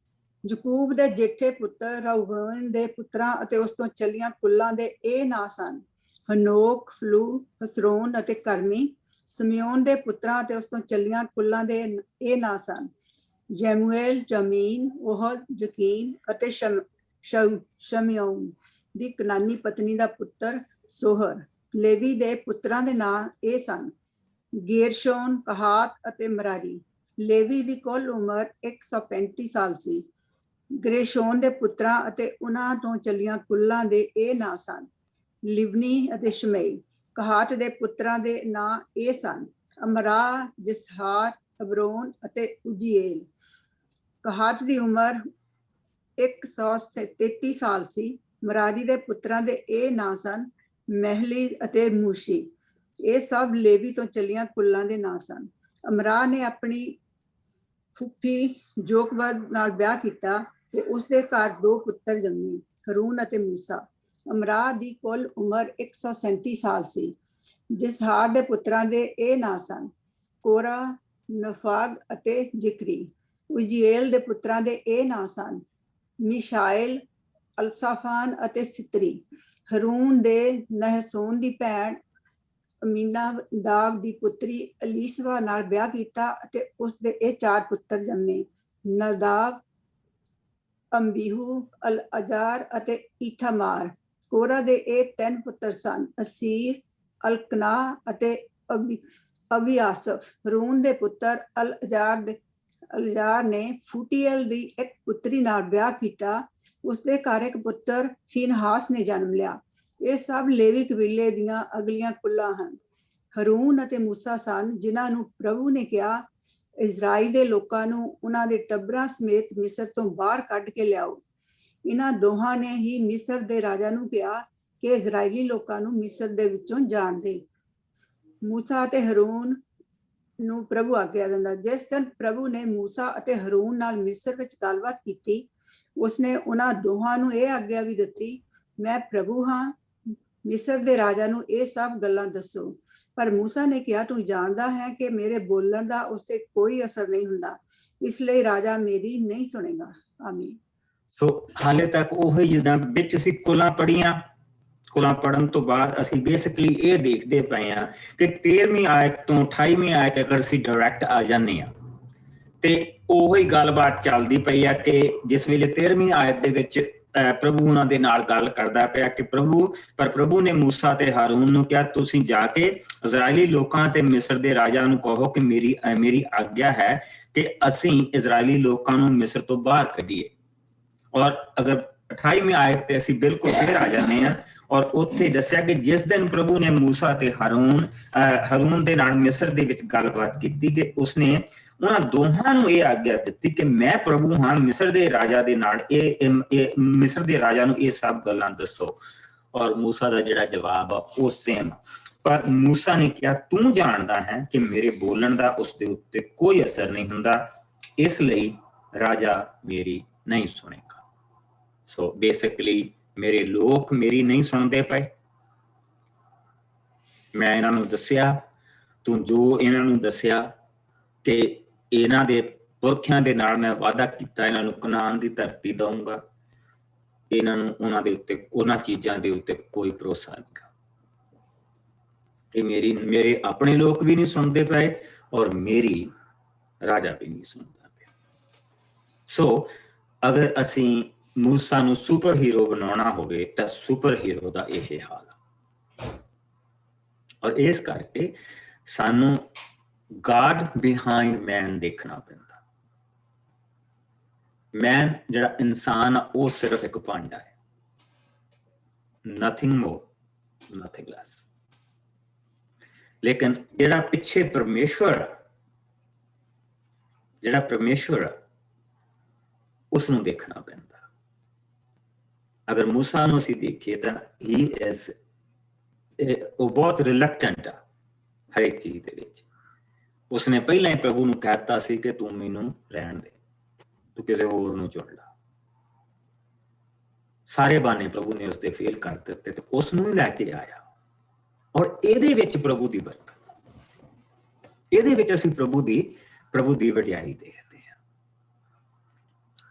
ਯਕੂਬ ਦੇ ਜੇਠੇ ਪੁੱਤਰ ਰਊਬਨ ਦੇ ਪੁੱਤਰਾਂ ਅਤੇ ਉਸ ਤੋਂ ਚੱਲੀਆਂ ਕੁੱਲਾਂ ਦੇ ਇਹ ਨਾਂ ਸਨ: ਹਨੋਕ, ਫਲੂ, ਹਸਰੋਨ ਅਤੇ ਕਰਮੀ। ਸਿਮਿਓਨ ਦੇ ਪੁੱਤਰਾਂ ਅਤੇ ਉਸ ਤੋਂ ਚੱਲੀਆਂ ਕੁੱਲਾਂ ਦੇ ਇਹ ਨਾਂ ਸਨ: ਜੈਮੂਏਲ, ਜਮੀਨ, ਉਹਦ, ਯਕੀਨ ਅਤੇ ਸ਼ਮਿਓਨ ਦੀ ਕਨਾਨੀ ਪਤਨੀ ਦਾ ਪੁੱਤਰ ਸੋਹਰ। ਲੇਵੀ ਦੇ ਪੁੱਤਰਾਂ ਦੇ ਨਾਂ ਇਹ ਸਨ: ਗੇਰਸ਼ੋਨ, ਕਹਾਤ ਅਤੇ ਮਰਾਰੀ। ਲੇਵੀ ਦੀ ਕੁੱਲ ਉਮਰ 135 ਸਾਲ ਸੀ। ਗਰੇਸ਼ੋਨ ਦੇ ਪੁੱਤਰਾਂ ਅਤੇ ਉਹਨਾਂ ਤੋਂ ਚੱਲੀਆਂ ਕੁੱਲਾਂ ਦੇ ਇਹ ਨਾਂ ਸਨ: ਲਿਬਨੀ ਅਤੇ ਸ਼ਮਈ। ਕਹਾਤ ਦੇ ਪੁੱਤਰਾਂ ਦੇ ਨਾਂ ਇਹ ਸਨ: ਅਮਰਾ, ਜਿਸਹਾਰ, ਅਬਰੋਨ ਅਤੇ ਉਜੀਏਲ। ਕਹਾਤ ਦੀ ਉਮਰ 133 ਸਾਲ ਸੀ। ਮਰਾਰੀ ਦੇ ਪੁੱਤਰਾਂ ਦੇ ਇਹ ਨਾਂ ਸਨ, ਮਹਿਲੀ ਅਤੇ ਮੂਸ਼ੀ। ਇਹ ਸਭ ਲੇਵੀ ਤੋਂ ਚੱਲੀਆਂ ਕੁੱਲਾਂ ਦੇ ਨਾਂ ਸਨ। ਅਮਰਾ ਨੇ ਆਪਣੀ ਫੁੱਫੀ ਜੋਕਬਦ ਨਾਲ ਵਿਆਹ ਕੀਤਾ ਤੇ ਉਸਦੇ ਘਰ 2 ਪੁੱਤਰ ਜੰਮੇ, ਹरून ਅਤੇ ਮੂਸਾ। ਅਮਰਾ ਦੀ ਕੁੱਲ ਉਮਰ 137 ਸਾਲ ਸੀ। ਜਿਸਹਾਰ ਦੇ ਪੁੱਤਰਾਂ ਦੇ ਇਹ ਨਾਂ ਸਨ, ਕੋਰਾ, ਨਫਾਗ ਅਤੇ ਜ਼ਿਕਰੀ। ਉਜੀਏਲ ਦੇ ਪੁੱਤਰਾਂ ਦੇ ਇਹ ਨਾਂ ਸਨ, ਮਿਸ਼ਾਇਲ, ਅਲਸਾਫਾਨ ਅਤੇ ਸਿਤਰੀ। ਹरून ਦੇ ਨਹਸੋਨ ਦੀ ਭੈਣ ਅਮੀਨਾਦਾਬ ਦੀ ਪੁੱਤਰੀ ਅਲੀਸਵਾ ਨਾਲ ਵਿਆਹ ਕੀਤਾ ਅਤੇ ਉਸਦੇ ਇਹ 4 ਪੁੱਤਰ ਜੰਮੇ, ਨਦਾਬ, ਅੰਬੀਹੂ, ਅਲ-ਅਜ਼ਾਰ ਅਤੇ ਈਥਾਮਾਰ। ਕੋਰਾ ਦੇ ਇਹ 3 ਪੁੱਤਰ ਸਨ, ਅਸੀਰ, ਅਲਕਨਾ ਅਤੇ ਅਬੀਆਸਫ। ਹरून ਦੇ ਪੁੱਤਰ ਅਲਜ਼ਾਰ ਨੇ ਫੂਟੀਅਲ ਦੀ ਇੱਕ ਪੁੱਤਰੀ ਨਾਲ ਵਿਆਹ ਕੀਤਾ। ਉਸਦੇ ਘਰ ਇੱਕ ਪੁੱਤਰ ਫੀਨਹਾਸ ਨੇ ਜਨਮ ਲਿਆ। ਇਹ ਸਭ ਲੇਵੀ ਕਬੀਲੇ ਦੀਆਂ ਅਗਲੀਆਂ ਕੁੱਲਾਂ ਹਨ। ਹरून ਅਤੇ ਮੂਸਾ ਸਨ ਜਿਨ੍ਹਾਂ ਨੂੰ ਪ੍ਰਭੂ ਨੇ ਕਿਹਾ, ਇਜ਼ਰਾਈਲ ਦੇ ਲੋਕਾਂ ਨੂੰ ਉਹਨਾਂ ਦੇ ਟੱਬਰਾਂ ਸਮੇਤ ਮਿਸਰ ਤੋਂ ਬਾਹਰ ਕੱਢ ਕੇ ਲਿਆਓ। ਇਹਨਾਂ ਦੋਹਾਂ ਨੇ ਹੀ ਮਿਸਰ ਦੇ ਰਾਜਾ ਨੂੰ ਕਿਹਾ ਕਿ ਇਜ਼ਰਾਈਲੀ ਲੋਕਾਂ ਨੂੰ ਮਿਸਰ ਦੇ ਵਿੱਚੋਂ ਜਾਣ ਦੇ। ਮੂਸਾ ਅਤੇ ਹरून ਨੂੰ ਪ੍ਰਭੂ ਆਗਿਆ ਦਿੰਦਾ। ਜਿਸ ਦਿਨ ਪ੍ਰਭੂ ਨੇ ਮੂਸਾ ਅਤੇ ਹरून ਨਾਲ ਮਿਸਰ ਵਿੱਚ ਗੱਲਬਾਤ ਕੀਤੀ, ਉਸਨੇ ਉਹਨਾਂ ਦੋਹਾਂ ਨੂੰ ਇਹ ਆਗਿਆ ਵੀ ਦਿੱਤੀ, ਮੈਂ ਪ੍ਰਭੂ ਹਾਂ, ਮਿਸਰ ਦੇ ਰਾਜਾ ਨੂੰ ਇਹ ਸਭ ਗੱਲਾਂ ਦੱਸੋ। ਪਰ ਮੂਸਾ ਨੇ ਕਿਹਾ, ਤੂੰ ਜਾਣਦਾ ਹੈ ਕਿ ਮੇਰੇ ਬੋਲਣ ਦਾ ਉਸ ਤੇ ਕੋਈ ਅਸਰ ਨਹੀਂ ਹੁੰਦਾ, ਇਸ ਲਈ ਰਾਜਾ ਮੇਰੀ ਨਹੀਂ ਸੁਣੇਗਾ। ਆਮੀਨ। ਸੋ ਹਾਲੇ ਤੱਕ ਉਹੀ ਜਿੱਦਾਂ ਵਿੱਚ ਅਸੀਂ ਕੁੱਲਾਂ ਪੜ੍ਹੀਆਂ, ਕੁੱਲਾਂ ਪੜ੍ਹਨ ਤੋਂ ਬਾਅਦ ਅਸੀਂ ਬੇਸਿਕਲੀ ਇਹ ਦੇਖਦੇ ਪਏ ਹਾਂ ਕਿ 13ਵੀਂ ਆਇਤ ਤੋਂ 28ਵੀਂ ਆਇਤ ਅਗਰ ਅਸੀਂ ਡਾਇਰੈਕਟ ਆ ਜਾਂਦੇ ਹਾਂ ਤੇ ਉਹੀ ਗੱਲਬਾਤ ਚੱਲਦੀ ਪਈ ਆ ਕਿ ਜਿਸ ਵੇਲੇ 13ਵੀਂ ਆਇਤ ਦੇ ਵਿੱਚ ਪ੍ਰਭੂ ਉਹਨਾਂ ਦੇ ਨਾਲ ਗੱਲ ਕਰਦਾ ਪਿਆ ਕਿ ਪ੍ਰਭੂ ਨੇ ਮੂਸਾ ਤੇ ਹਾरून ਨੂੰ ਕਿਹਾ, ਤੁਸੀਂ ਜਾ ਕੇ ਇਜ਼ਰਾਈਲੀ ਲੋਕਾਂ ਤੇ ਮਿਸਰ ਦੇ ਰਾਜਾ ਨੂੰ ਕਹੋ ਕਿ ਮੇਰੀ ਆਗਿਆ ਹੈ ਕਿ ਅਸੀਂ ਇਜ਼ਰਾਈਲੀ ਲੋਕਾਂ ਨੂੰ ਮਿਸਰ ਤੋਂ ਬਾਹਰ ਕੱਢੀਏ। ਔਰ ਅਗਰ 28ਵੀਂ ਆਇਤ ਤੇ ਅਸੀਂ ਬਿਲਕੁਲ ਫਿਰ ਆ ਜਾਂਦੇ ਹਾਂ ਔਰ ਉੱਥੇ ਦੱਸਿਆ ਕਿ ਜਿਸ ਦਿਨ ਪ੍ਰਭੂ ਨੇ ਮੂਸਾ ਤੇ ਹਾरून ਦੇ ਨਾਲ ਮਿਸਰ ਦੇ ਵਿੱਚ ਗੱਲਬਾਤ ਕੀਤੀ ਕਿ ਉਸਨੇ ਉਹਨਾਂ ਦੋਹਾਂ ਨੂੰ ਇਹ ਆਗਿਆ ਦਿੱਤੀ ਕਿ ਮੈਂ ਪ੍ਰਭੂ ਹਾਂ, ਮਿਸਰ ਦੇ ਰਾਜਾ ਦੇ ਨਾਲ ਮਿਸਰ ਦੇ ਰਾਜਾ ਨੂੰ ਇਹ ਸਭ ਗੱਲਾਂ ਦੱਸੋ। ਔਰ ਮੂਸਾ ਦਾ ਜਿਹੜਾ ਜਵਾਬ ਆ ਉਹ ਸੇਮ। ਪਰ ਮੂਸਾ ਨੇ ਕਿਹਾ, ਤੂੰ ਜਾਣਦਾ ਹੈ ਕਿ ਮੇਰੇ ਬੋਲਣ ਦਾ ਉਸ ਦੇ ਉੱਤੇ ਕੋਈ ਅਸਰ ਨਹੀਂ ਹੁੰਦਾ, ਇਸ ਲਈ ਰਾਜਾ ਮੇਰੀ ਨਹੀਂ ਸੁਣੇਗਾ। ਸੋ ਬੇਸਿਕਲੀ ਮੇਰੇ ਲੋਕ ਮੇਰੀ ਨਹੀਂ ਸੁਣਦੇ ਪਏ। ਮੈਂ ਇਹਨਾਂ ਨੂੰ ਦੱਸਿਆ, ਤੂੰ ਜੋ ਇਹਨਾਂ ਨੂੰ ਦੱਸਿਆ ਕਿ ਇਹਨਾਂ ਦੇ ਪੁਰਖਿਆਂ ਦੇ ਨਾਲ ਮੈਂ ਵਾਅਦਾ ਕੀਤਾ, ਇਹਨਾਂ ਨੂੰ ਕਨਾਨ ਦੀ ਧਰਤੀ ਦਊਂਗਾ, ਇਹਨਾਂ ਨੂੰ ਉਹਨਾਂ ਦੇ ਉੱਤੇ ਉਹਨਾਂ ਚੀਜ਼ਾਂ ਦੇ ਉੱਤੇ ਕੋਈ ਭਰੋਸਾ ਨਹੀਂ। ਕਿ ਮੇਰੇ ਆਪਣੇ ਲੋਕ ਵੀ ਨਹੀਂ ਸੁਣਦੇ ਪਏ ਔਰ ਮੇਰੀ ਰਾਜਾ ਵੀ ਨਹੀਂ ਸੁਣਦਾ ਪਿਆ। ਸੋ ਅਗਰ ਅਸੀਂ ਮੂਸਾ ਨੂੰ ਸੁਪਰ ਹੀਰੋ ਬਣਾਉਣਾ ਹੋਵੇ ਤਾਂ ਸੁਪਰ ਹੀਰੋ ਦਾ ਇਹ ਹਾਲ ਆ। ਔਰ ਇਸ ਕਰਕੇ ਸਾਨੂੰ God behind man ਦੇਖਣਾ ਪੈਂਦਾ। ਮੈਨ ਜਿਹੜਾ ਇਨਸਾਨ ਆ ਉਹ ਸਿਰਫ ਇੱਕ ਭਾਂਡਾ ਹੈ, nothing more, nothing less। ਲੇਕਿਨ ਜਿਹੜਾ ਪਿੱਛੇ ਪਰਮੇਸ਼ਵਰ ਉਸ ਨੂੰ ਦੇਖਣਾ ਪੈਂਦਾ। ਅਗਰ ਮੂਸਾ ਨੂੰ ਅਸੀਂ ਦੇਖੀਏ ਤਾਂ ਉਹ ਬਹੁਤ ਰਿਲੈਕਟੈਂਟ ਆ ਹਰੇਕ ਚੀਜ਼ ਦੇ ਵਿੱਚ। ਉਸਨੇ ਪਹਿਲਾਂ ਹੀ ਪ੍ਰਭੂ ਨੂੰ ਕਹਿਤਾ ਸੀ ਕਿ ਤੂੰ ਮੈਨੂੰ ਰਹਿਣ ਦੇ, ਤੂੰ ਕਿਸੇ ਹੋਰ ਨੂੰ ਚੁਣ ਲਾ। ਸਾਰੇ ਬਾਨੇ ਪ੍ਰਭੂ ਨੇ ਉਸਦੇ ਫੇਲ ਕਰ ਦਿੱਤੇ ਤੇ ਉਸ ਨੂੰ ਲੈ ਕੇ ਆਇਆ। ਔਰ ਇਹਦੇ ਵਿੱਚ ਪ੍ਰਭੂ ਦੀ ਬਰਕਤ, ਇਹਦੇ ਵਿੱਚ ਅਸੀਂ ਪ੍ਰਭੂ ਦੀ ਵਡਿਆਈ ਦੇਖਦੇ ਹਾਂ।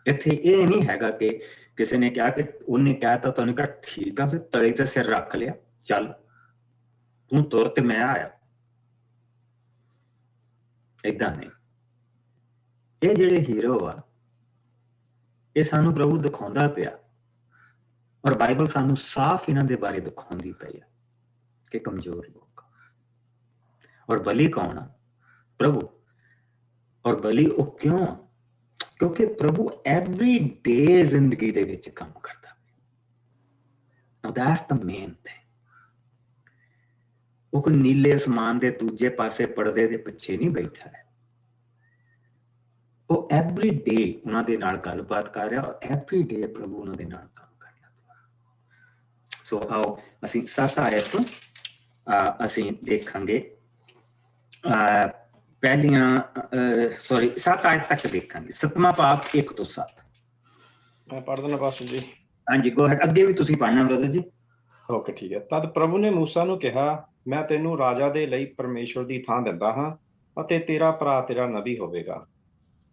ਇੱਥੇ ਇਹ ਨਹੀਂ ਹੈਗਾ ਕਿ ਕਿਸੇ ਨੇ ਕਿਹਾ ਕਿ ਉਹਨੇ ਕਿਹਾ ਤਾਂ ਤੁਹਾਨੂੰ ਕਿਹਾ ਠੀਕ ਆ, ਫਿਰ ਤਲੀ ਤੇ ਸਿਰ ਰੱਖ ਲਿਆ, ਚੱਲ ਤੂੰ ਤੁਰ ਤੇ ਮੈਂ ਆਇਆ। ਏਦਾਂ ਨਹੀਂ। ਇਹ ਜਿਹੜੇ ਹੀਰੋ ਆ ਇਹ ਸਾਨੂੰ ਪ੍ਰਭੂ ਦਿਖਾਉਂਦਾ ਪਿਆ ਔਰ ਬਾਈਬਲ ਸਾਨੂੰ ਸਾਫ਼ ਇਹਨਾਂ ਦੇ ਬਾਰੇ ਦਿਖਾਉਂਦੀ ਪਈ ਆ ਕਿ ਕਮਜ਼ੋਰ ਲੋਕ। ਔਰ ਬਲੀ ਕੌਣ ਆ? ਪ੍ਰਭੂ। ਔਰ ਬਲੀ ਉਹ ਕਿਉਂ? ਕਿਉਂਕਿ ਪ੍ਰਭੂ ਐਵਰੀ ਡੇ ਜ਼ਿੰਦਗੀ ਦੇ ਵਿੱਚ ਕੰਮ ਕਰਦਾ। Now that's the main thing। ਉਹ ਕੋਈ ਨੀਲੇ ਅਸਮਾਨ ਦੇ ਦੂਜੇ ਪਾਸੇ ਪਰਦੇ ਦੇ ਪਿੱਛੇ ਨਹੀਂ ਬੈਠਾ ਹੈ। ਉਹ ਐਵਰੀ ਡੇ ਉਹਨਾਂ ਦੇ ਨਾਲ ਗੱਲਬਾਤ ਕਰ ਰਿਹਾ, ਔਰ ਐਵਰੀ ਡੇ ਪ੍ਰਭੂ ਉਹਨਾਂ ਦੇ ਨਾਲ ਕੰਮ ਕਰ ਰਿਹਾ। ਸੋ ਆਓ ਅਸੀਂ 7 ਆਇਤ ਤੋਂ ਅਸੀਂ ਦੇਖਾਂਗੇ, ਪਹਿਲੀਆਂ 7 ਆਇਤ ਤੱਕ ਦੇਖਾਂਗੇ। 7ਵਾਂ ਪਾਠ 1 ਤੋਂ 7। ਮੈਂ ਪੜ੍ਹ ਦਿੰਦਾ ਪਾਸਟਰ ਜੀ। ਹਾਂਜੀ, ਗੋ ਹੈਡ। ਅੱਗੇ ਵੀ ਤੁਸੀਂ ਪੜ੍ਹਨਾ ਬ੍ਰਦਰ ਜੀ। ਓਕੇ, ਠੀਕ ਹੈ। ਤਦ ਪ੍ਰਭੂ ਨੇ ਮੂਸਾ ਨੂੰ ਕਿਹਾ, ਮੈਂ ਤੈਨੂੰ ਰਾਜਾ ਦੇ ਲਈ ਪਰਮੇਸ਼ਵਰ ਦੀ ਥਾਂ ਦਿੰਦਾ ਹਾਂ ਅਤੇ ਤੇਰਾ ਭਰਾ ਤੇਰਾ ਨਬੀ ਹੋਵੇਗਾ।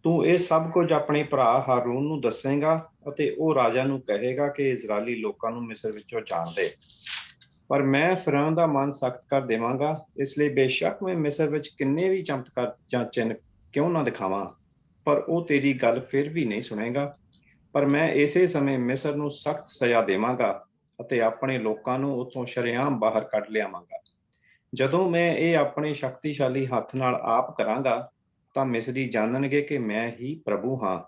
ਤੂੰ ਇਹ ਸਭ ਕੁਝ ਆਪਣੇ ਭਰਾ ਹਾਰੂਨ ਨੂੰ ਦੱਸੇਗਾ ਅਤੇ ਉਹ ਰਾਜਾ ਨੂੰ ਕਹੇਗਾ ਕਿ ਇਜ਼ਰਾਈਲੀ ਲੋਕਾਂ ਨੂੰ ਮਿਸਰ ਵਿੱਚੋਂ ਜਾਣ ਦੇ। ਪਰ ਮੈਂ ਫਿਰੌਨ ਦਾ ਮਨ ਸਖਤ ਕਰ ਦੇਵਾਂਗਾ, ਇਸ ਲਈ ਬੇਸ਼ੱਕ ਮੈਂ ਮਿਸਰ ਵਿੱਚ ਕਿੰਨੇ ਵੀ ਚਮਤਕਾਰ ਜਾਂ ਚਿੰਨ੍ਹ ਕਿਉਂ ਨਾ ਦਿਖਾਵਾਂ, ਪਰ ਉਹ ਤੇਰੀ ਗੱਲ ਫਿਰ ਵੀ ਨਹੀਂ ਸੁਣੇਗਾ। ਪਰ ਮੈਂ ਇਸੇ ਸਮੇਂ ਮਿਸਰ ਨੂੰ ਸਖਤ ਸਜ਼ਾ ਦੇਵਾਂਗਾ ਅਤੇ ਆਪਣੇ ਲੋਕਾਂ ਨੂੰ ਉੱਥੋਂ ਸ਼ਰੇਆਮ ਬਾਹਰ ਕੱਢ ਲਿਆਵਾਂਗਾ। ਜਦੋਂ ਮੈਂ ਇਹ ਆਪਣੇ ਸ਼ਕਤੀਸ਼ਾਲੀ ਹੱਥ ਨਾਲ ਆਪ ਕਰਾਂਗਾ ਤਾਂ ਮਿਸਰੀ ਜਾਣਨਗੇ ਕਿ ਮੈਂ ਹੀ ਪ੍ਰਭੂ ਹਾਂ।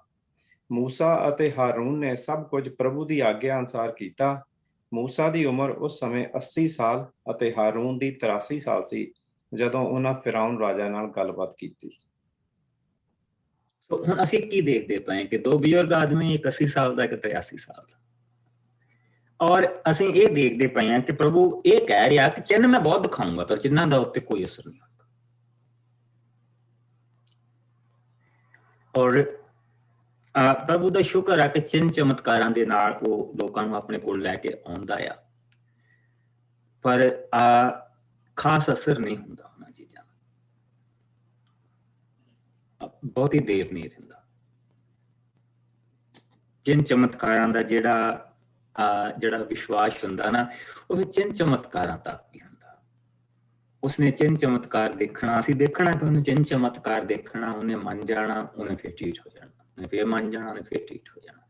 ਮੂਸਾ ਅਤੇ ਹਾਰੂਨ ਨੇ ਸਭ ਕੁਝ ਪ੍ਰਭੂ ਦੀ ਆਗਿਆ ਅਨੁਸਾਰ ਕੀਤਾ। ਮੂਸਾ ਦੀ ਉਮਰ ਉਸ ਸਮੇਂ 80 ਸਾਲ ਅਤੇ ਹਾਰੂਨ ਦੀ 83 ਸਾਲ ਸੀ ਜਦੋਂ ਉਹਨਾਂ ਫਿਰੌਨ ਰਾਜਾ ਨਾਲ ਗੱਲਬਾਤ ਕੀਤੀ। ਹੁਣ ਅਸੀਂ ਕੀ ਦੇਖਦੇ ਪਏ ਕਿ ਦੋ ਬਜ਼ੁਰਗ ਆਦਮੀ, ਇੱਕ 80 ਸਾਲ ਦਾ, ਇੱਕ 83 ਸਾਲ ਦਾ, ਔਰ ਅਸੀਂ ਇਹ ਦੇਖਦੇ ਪਏ ਹਾਂ ਕਿ ਪ੍ਰਭੂ ਇਹ ਕਹਿ ਰਿਹਾ ਕਿ ਚਿੰਨ੍ਹ ਮੈਂ ਬਹੁਤ ਦਿਖਾਊਂਗਾ, ਪਰ ਚਿੰਨ੍ਹਾਂ ਦਾ ਉੱਤੇ ਕੋਈ ਅਸਰ ਨਹੀਂ ਹੁੰਦਾ। ਔਰ ਪ੍ਰਭੂ ਦਾ ਸ਼ੁਕਰ ਹੈ ਕਿ ਚਿੰਨ੍ਹ ਚਮਤਕਾਰਾਂ ਦੇ ਨਾਲ ਉਹ ਲੋਕਾਂ ਨੂੰ ਆਪਣੇ ਕੋਲ ਲੈ ਕੇ ਆਉਂਦਾ ਆ, ਪਰ ਖਾਸ ਅਸਰ ਨਹੀਂ ਹੁੰਦਾ ਉਹਨਾਂ ਚੀਜ਼ਾਂ ਦਾ, ਬਹੁਤੀ ਦੇਰ ਨਹੀਂ ਰਹਿੰਦਾ। ਚਿੰਨ੍ਹ ਚਮਤਕਾਰਾਂ ਦਾ ਜਿਹੜਾ ਵਿਸ਼ਵਾਸ ਹੁੰਦਾ ਨਾ, ਉਹ ਚਿੰਨ੍ਹ ਚਮਤਕਾਰਾਂ ਤੱਕ ਹੀ ਹੁੰਦਾ। ਉਸਨੇ ਚਿੰਨ੍ਹ ਚਮਤਕਾਰ ਦੇਖਣਾ, ਅਸੀਂ ਦੇਖਣਾ ਕਿ ਉਹਨੇ ਚਿੰਨ੍ਹ ਚਮਤਕਾਰ ਦੇਖਣਾ, ਉਹਨੇ ਮੰਨ ਜਾਣਾ, ਉਹਨੇ ਫਿਰ ਠੀਕ ਹੋ ਜਾਣਾ, ਉਹਨੇ ਫਿਰ ਮੰਨ ਜਾਣਾ, ਉਹਨੇ ਫਿਰ ਠੀਕ ਹੋ ਜਾਣਾ।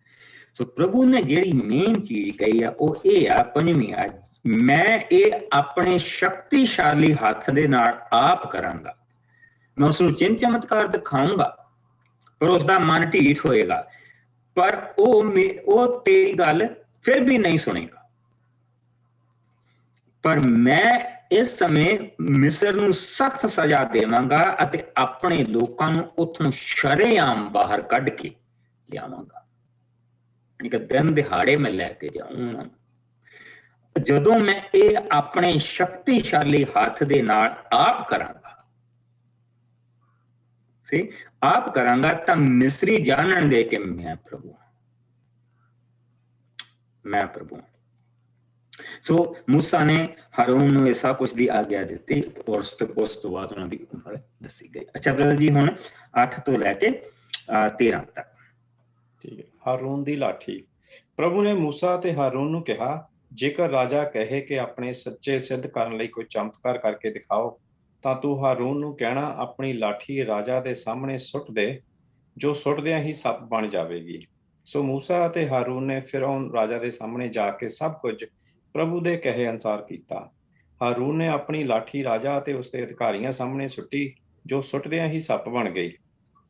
ਸੋ ਪ੍ਰਭੂ ਨੇ ਜਿਹੜੀ ਮੇਨ ਚੀਜ਼ ਕਹੀ ਆ ਉਹ ਇਹ ਆ, 5ਵੀਂ ਆ, ਮੈਂ ਇਹ ਆਪਣੇ ਸ਼ਕਤੀਸ਼ਾਲੀ ਹੱਥ ਦੇ ਨਾਲ ਆਪ ਕਰਾਂਗਾ। ਮੈਂ ਉਸਨੂੰ ਚਿੰਨ੍ਹ ਚਮਤਕਾਰ ਦਿਖਾਊਂਗਾ, ਪਰ ਉਸਦਾ ਮਨ ਢੀਠ ਹੋਏਗਾ, ਪਰ ਉਹ ਤੇਰੀ ਗੱਲ ਫਿਰ ਵੀ ਨਹੀਂ ਸੁਣੇਗਾ। ਪਰ ਮੈਂ ਇਸ ਸਮੇਂ ਮਿਸਰ ਨੂੰ ਸਖਤ ਸਜ਼ਾ ਦੇਵਾਂਗਾ ਅਤੇ ਆਪਣੇ ਲੋਕਾਂ ਨੂੰ ਉੱਥੋਂ ਸ਼ਰੇਆਮ ਬਾਹਰ ਕੱਢ ਕੇ ਲਿਆਵਾਂਗਾ। ਇੱਕ ਦਿਨ ਦਿਹਾੜੇ ਮੈਂ ਲੈ ਕੇ ਜਾਊਂਗਾ। ਜਦੋਂ ਮੈਂ ਇਹ ਆਪਣੇ ਸ਼ਕਤੀਸ਼ਾਲੀ ਹੱਥ ਦੇ ਨਾਲ ਆਪ ਕਰਾਂਗਾ, ਤਾਂ ਮਿਸਰੀ ਜਾਣਨਗੇ ਕਿ ਮੈਂ ਪ੍ਰਭੂ ਹਾਂ, ਮੈਂ ਪ੍ਰਭੂ ਹਾਂ। ਸੋ ਮੂਸਾ ਨੇ ਹਾਰੂਨ ਨੂੰ ਇਹ ਸਭ ਕੁਝ ਦੀ ਆਗਿਆ ਦਿੱਤੀ, ਔਰ ਉਸ ਤੋਂ ਬਾਅਦ ਉਹਨਾਂ ਦੀ ਉਮਰ ਦੱਸੀ ਗਈ। ਅੱਛਾ ਬ੍ਰਦਰ ਜੀ, ਹੁਣ 8 ਤੋਂ ਲੈ ਕੇ 13 ਤੱਕ। ਠੀਕ ਹੈ। ਹਾਰੂਨ ਦੀ ਲਾਠੀ। ਪ੍ਰਭੂ ਨੇ ਮੂਸਾ ਅਤੇ ਹਾਰੂਨ ਨੂੰ ਕਿਹਾ, ਜੇਕਰ ਰਾਜਾ ਕਹੇ ਕਿ ਆਪਣੇ ਸੱਚੇ ਸਿੱਧ ਕਰਨ ਲਈ ਕੋਈ ਚਮਤਕਾਰ ਕਰਕੇ ਦਿਖਾਓ, ਤਾਂ ਤੂੰ ਹਾਰੂਨ ਨੂੰ ਕਹਿਣਾ, ਆਪਣੀ ਲਾਠੀ ਰਾਜਾ ਦੇ ਸਾਹਮਣੇ ਸੁੱਟ ਦੇ, ਜੋ ਸੁੱਟਦਿਆਂ ਹੀ ਸੱਪ ਬਣ ਜਾਵੇਗੀ। ਸੋ ਮੂਸਾ ਅਤੇ ਹਾਰੂਨ ਨੇ ਫਿਰੌਨ ਰਾਜਾ ਦੇ ਸਾਹਮਣੇ ਜਾ ਕੇ ਸਭ ਕੁਝ ਪ੍ਰਭੂ ਦੇ ਕਹੇ ਅਨੁਸਾਰ ਕੀਤਾ। ਹਾਰੂਨ ਨੇ ਆਪਣੀ ਲਾਠੀ ਰਾਜਾ ਅਤੇ ਉਸਦੇ ਅਧਿਕਾਰੀਆਂ ਸਾਹਮਣੇ ਸੁੱਟੀ, ਜੋ ਸੁੱਟਦਿਆਂ ਹੀ ਸੱਪ ਬਣ ਗਈ।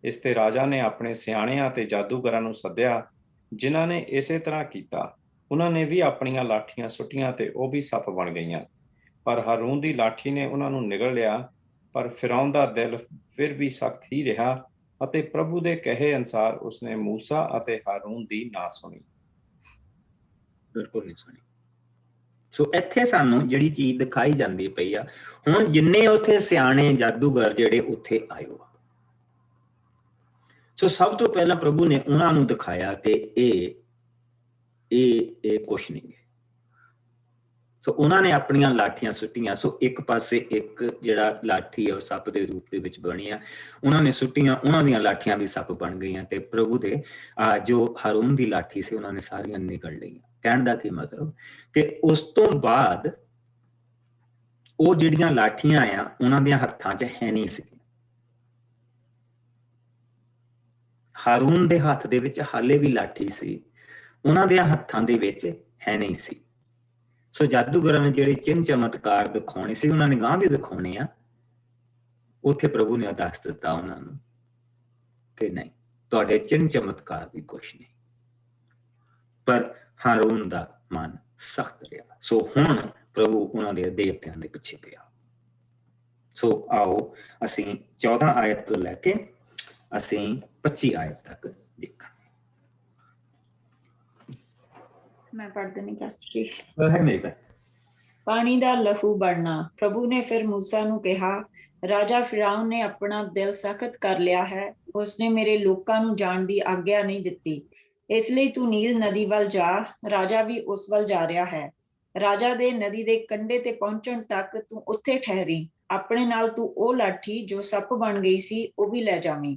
ਇਸ ਤੇ ਰਾਜਾ ਨੇ ਆਪਣੇ ਸਿਆਣਿਆਂ ਅਤੇ ਜਾਦੂਗਰਾਂ ਨੂੰ ਸੱਦਿਆ, ਜਿਨ੍ਹਾਂ ਨੇ ਇਸੇ ਤਰ੍ਹਾਂ ਕੀਤਾ। ਉਹਨਾਂ ਨੇ ਵੀ ਆਪਣੀਆਂ ਲਾਠੀਆਂ ਸੁੱਟੀਆਂ ਤੇ ਉਹ ਵੀ ਸੱਪ ਬਣ ਗਈਆਂ। ਪਰ ਹਾਰੂਨ ਦੀ ਲਾਠੀ ਨੇ ਉਹਨਾਂ ਨੂੰ ਨਿਗਲ ਲਿਆ। ਪਰ ਫਿਰੌਨ ਦਾ ਦਿਲ ਫਿਰ ਵੀ ਸਖਤ ਹੀ ਰਿਹਾ ਅਤੇ ਪ੍ਰਭੂ ਦੇ ਕਹੇ ਅਨੁਸਾਰ ਉਸਨੇ ਮੂਸਾ ਅਤੇ ਹਾਰੂਨ ਦੀ ਨਾ ਸੁਣੀ। ਬਿਲਕੁਲ ਨਹੀਂ ਸੁਣੀ। ਸੋ ਇੱਥੇ ਸਾਨੂੰ ਜਿਹੜੀ ਚੀਜ਼ ਦਿਖਾਈ ਜਾਂਦੀ ਪਈ ਆ, ਹੁਣ ਜਿੰਨੇ ਉੱਥੇ ਸਿਆਣੇ ਜਾਦੂਗਰ ਜਿਹੜੇ ਉੱਥੇ ਆਏ ਹੋ, ਸੋ ਸਭ ਤੋਂ ਪਹਿਲਾਂ ਪ੍ਰਭੂ ਨੇ ਉਹਨਾਂ ਨੂੰ ਦਿਖਾਇਆ ਕਿ ਇਹ ਕੁਛ ਨਹੀਂ ਹੈ। ਸੋ ਉਹਨਾਂ ਨੇ ਆਪਣੀਆਂ ਲਾਠੀਆਂ ਸੁੱਟੀਆਂ। ਸੋ ਇੱਕ ਪਾਸੇ ਇੱਕ ਜਿਹੜਾ ਲਾਠੀ ਹੈ ਉਹ ਸੱਪ ਦੇ ਰੂਪ ਦੇ ਵਿੱਚ ਬਣੀ ਆ, ਉਹਨਾਂ ਨੇ ਸੁੱਟੀਆਂ, ਉਹਨਾਂ ਦੀਆਂ ਲਾਠੀਆਂ ਵੀ ਸੱਪ ਬਣ ਗਈਆਂ ਤੇ ਪ੍ਰਭੂ ਦੇ ਜੋ ਹਾਰੂਨ ਦੀ ਲਾਠੀ ਸੀ ਉਹਨਾਂ ਨੇ ਸਾਰੀਆਂ ਨਿਕਲ ਲਈਆਂ। ਕਹਿਣ ਦਾ ਕੀ ਮਤਲਬ ਕਿ ਉਸ ਤੋਂ ਬਾਅਦ ਉਹ ਜਿਹੜੀਆਂ ਲਾਠੀਆਂ ਆ ਉਹਨਾਂ ਦੀਆਂ ਹੱਥਾਂ 'ਚ ਹੈ ਨਹੀਂ ਸੀ। ਹਾਰੂਨ ਦੇ ਹੱਥ ਦੇ ਵਿੱਚ ਹਾਲੇ ਵੀ ਲਾਠੀ ਸੀ, ਉਹਨਾਂ ਦੇ ਹੱਥਾਂ ਦੇ ਵਿੱਚ ਹੈ ਨਹੀਂ ਸੀ। ਸੋ ਜਾਦੂਗਰਾਂ ਨੇ ਜਿਹੜੇ ਚਿੰਨ੍ਹ ਚਮਤਕਾਰ ਦਿਖਾਉਣੇ ਸੀ, ਉਹਨਾਂ ਨੇ ਗਾਂ ਵੀ ਦਿਖਾਉਣੇ ਆ। ਉੱਥੇ ਪ੍ਰਭੂ ਨੇ ਦੱਸ ਦਿੱਤਾ ਉਹਨਾਂ ਨੂੰ ਕਿ ਨਹੀਂ, ਤੁਹਾਡੇ ਚਿੰਨ੍ਹ ਚਮਤਕਾਰ ਵੀ ਕੁਛ ਨਹੀਂ। ਪਰ ਹਾਰੂਨ ਦਾ ਮਨ ਸਖਤ ਰਿਹਾ। ਸੋ ਹੁਣ ਪ੍ਰਭੂ ਉਹਨਾਂ ਦੇ ਦੇਵਤਿਆਂ ਦੇ ਪਿੱਛੇ ਪਿਆ। ਸੋ ਆਓ ਅਸੀਂ 14 ਆਇਤ ਤੋਂ ਲੈ ਕੇ ਅਸੀਂ 25 ਆਇਤ ਤੱਕ ਦੇਖਾਂਗੇ। मैं पढ़ देनी पास्टर जी। ਹੈ ਮੇਰੇ ਕੋਲ। ਪਾਣੀ ਦਾ ਲਹੂ ਬਣਨਾ। ਪ੍ਰਭੂ ਨੇ ਫਿਰ ਮੂਸਾ ਨੂੰ ਕਿਹਾ, ਰਾਜਾ ਫਿਰੌਨ ਨੇ ਆਪਣਾ ਦਿਲ ਸਖਤ ਕਰ ਲਿਆ ਹੈ। ਉਸਨੇ ਮੇਰੇ ਲੋਕਾਂ ਨੂੰ ਜਾਣ ਦੀ ਆਗਿਆ ਨਹੀਂ ਦਿੱਤੀ। ਇਸ ਲਈ ਤੂੰ ਨੀਲ ਨਦੀ ਵੱਲ ਜਾ। ਰਾਜਾ ਵੀ ਉਸ ਵੱਲ ਜਾ ਰਿਹਾ ਹੈ। ਰਾਜਾ ਦੇ ਨਦੀ ਦੇ ਕੰਢੇ ਤੇ ਪਹੁੰਚਣ ਤੱਕ ਤੂੰ ਉੱਥੇ ਠਹਿਰੀ। ਆਪਣੇ ਨਾਲ ਤੂੰ ਉਹ ਲਾਠੀ ਜੋ ਸੱਪ ਬਣ ਗਈ ਸੀ ਉਹ ਵੀ ਲੈ ਜਾਵੀਂ।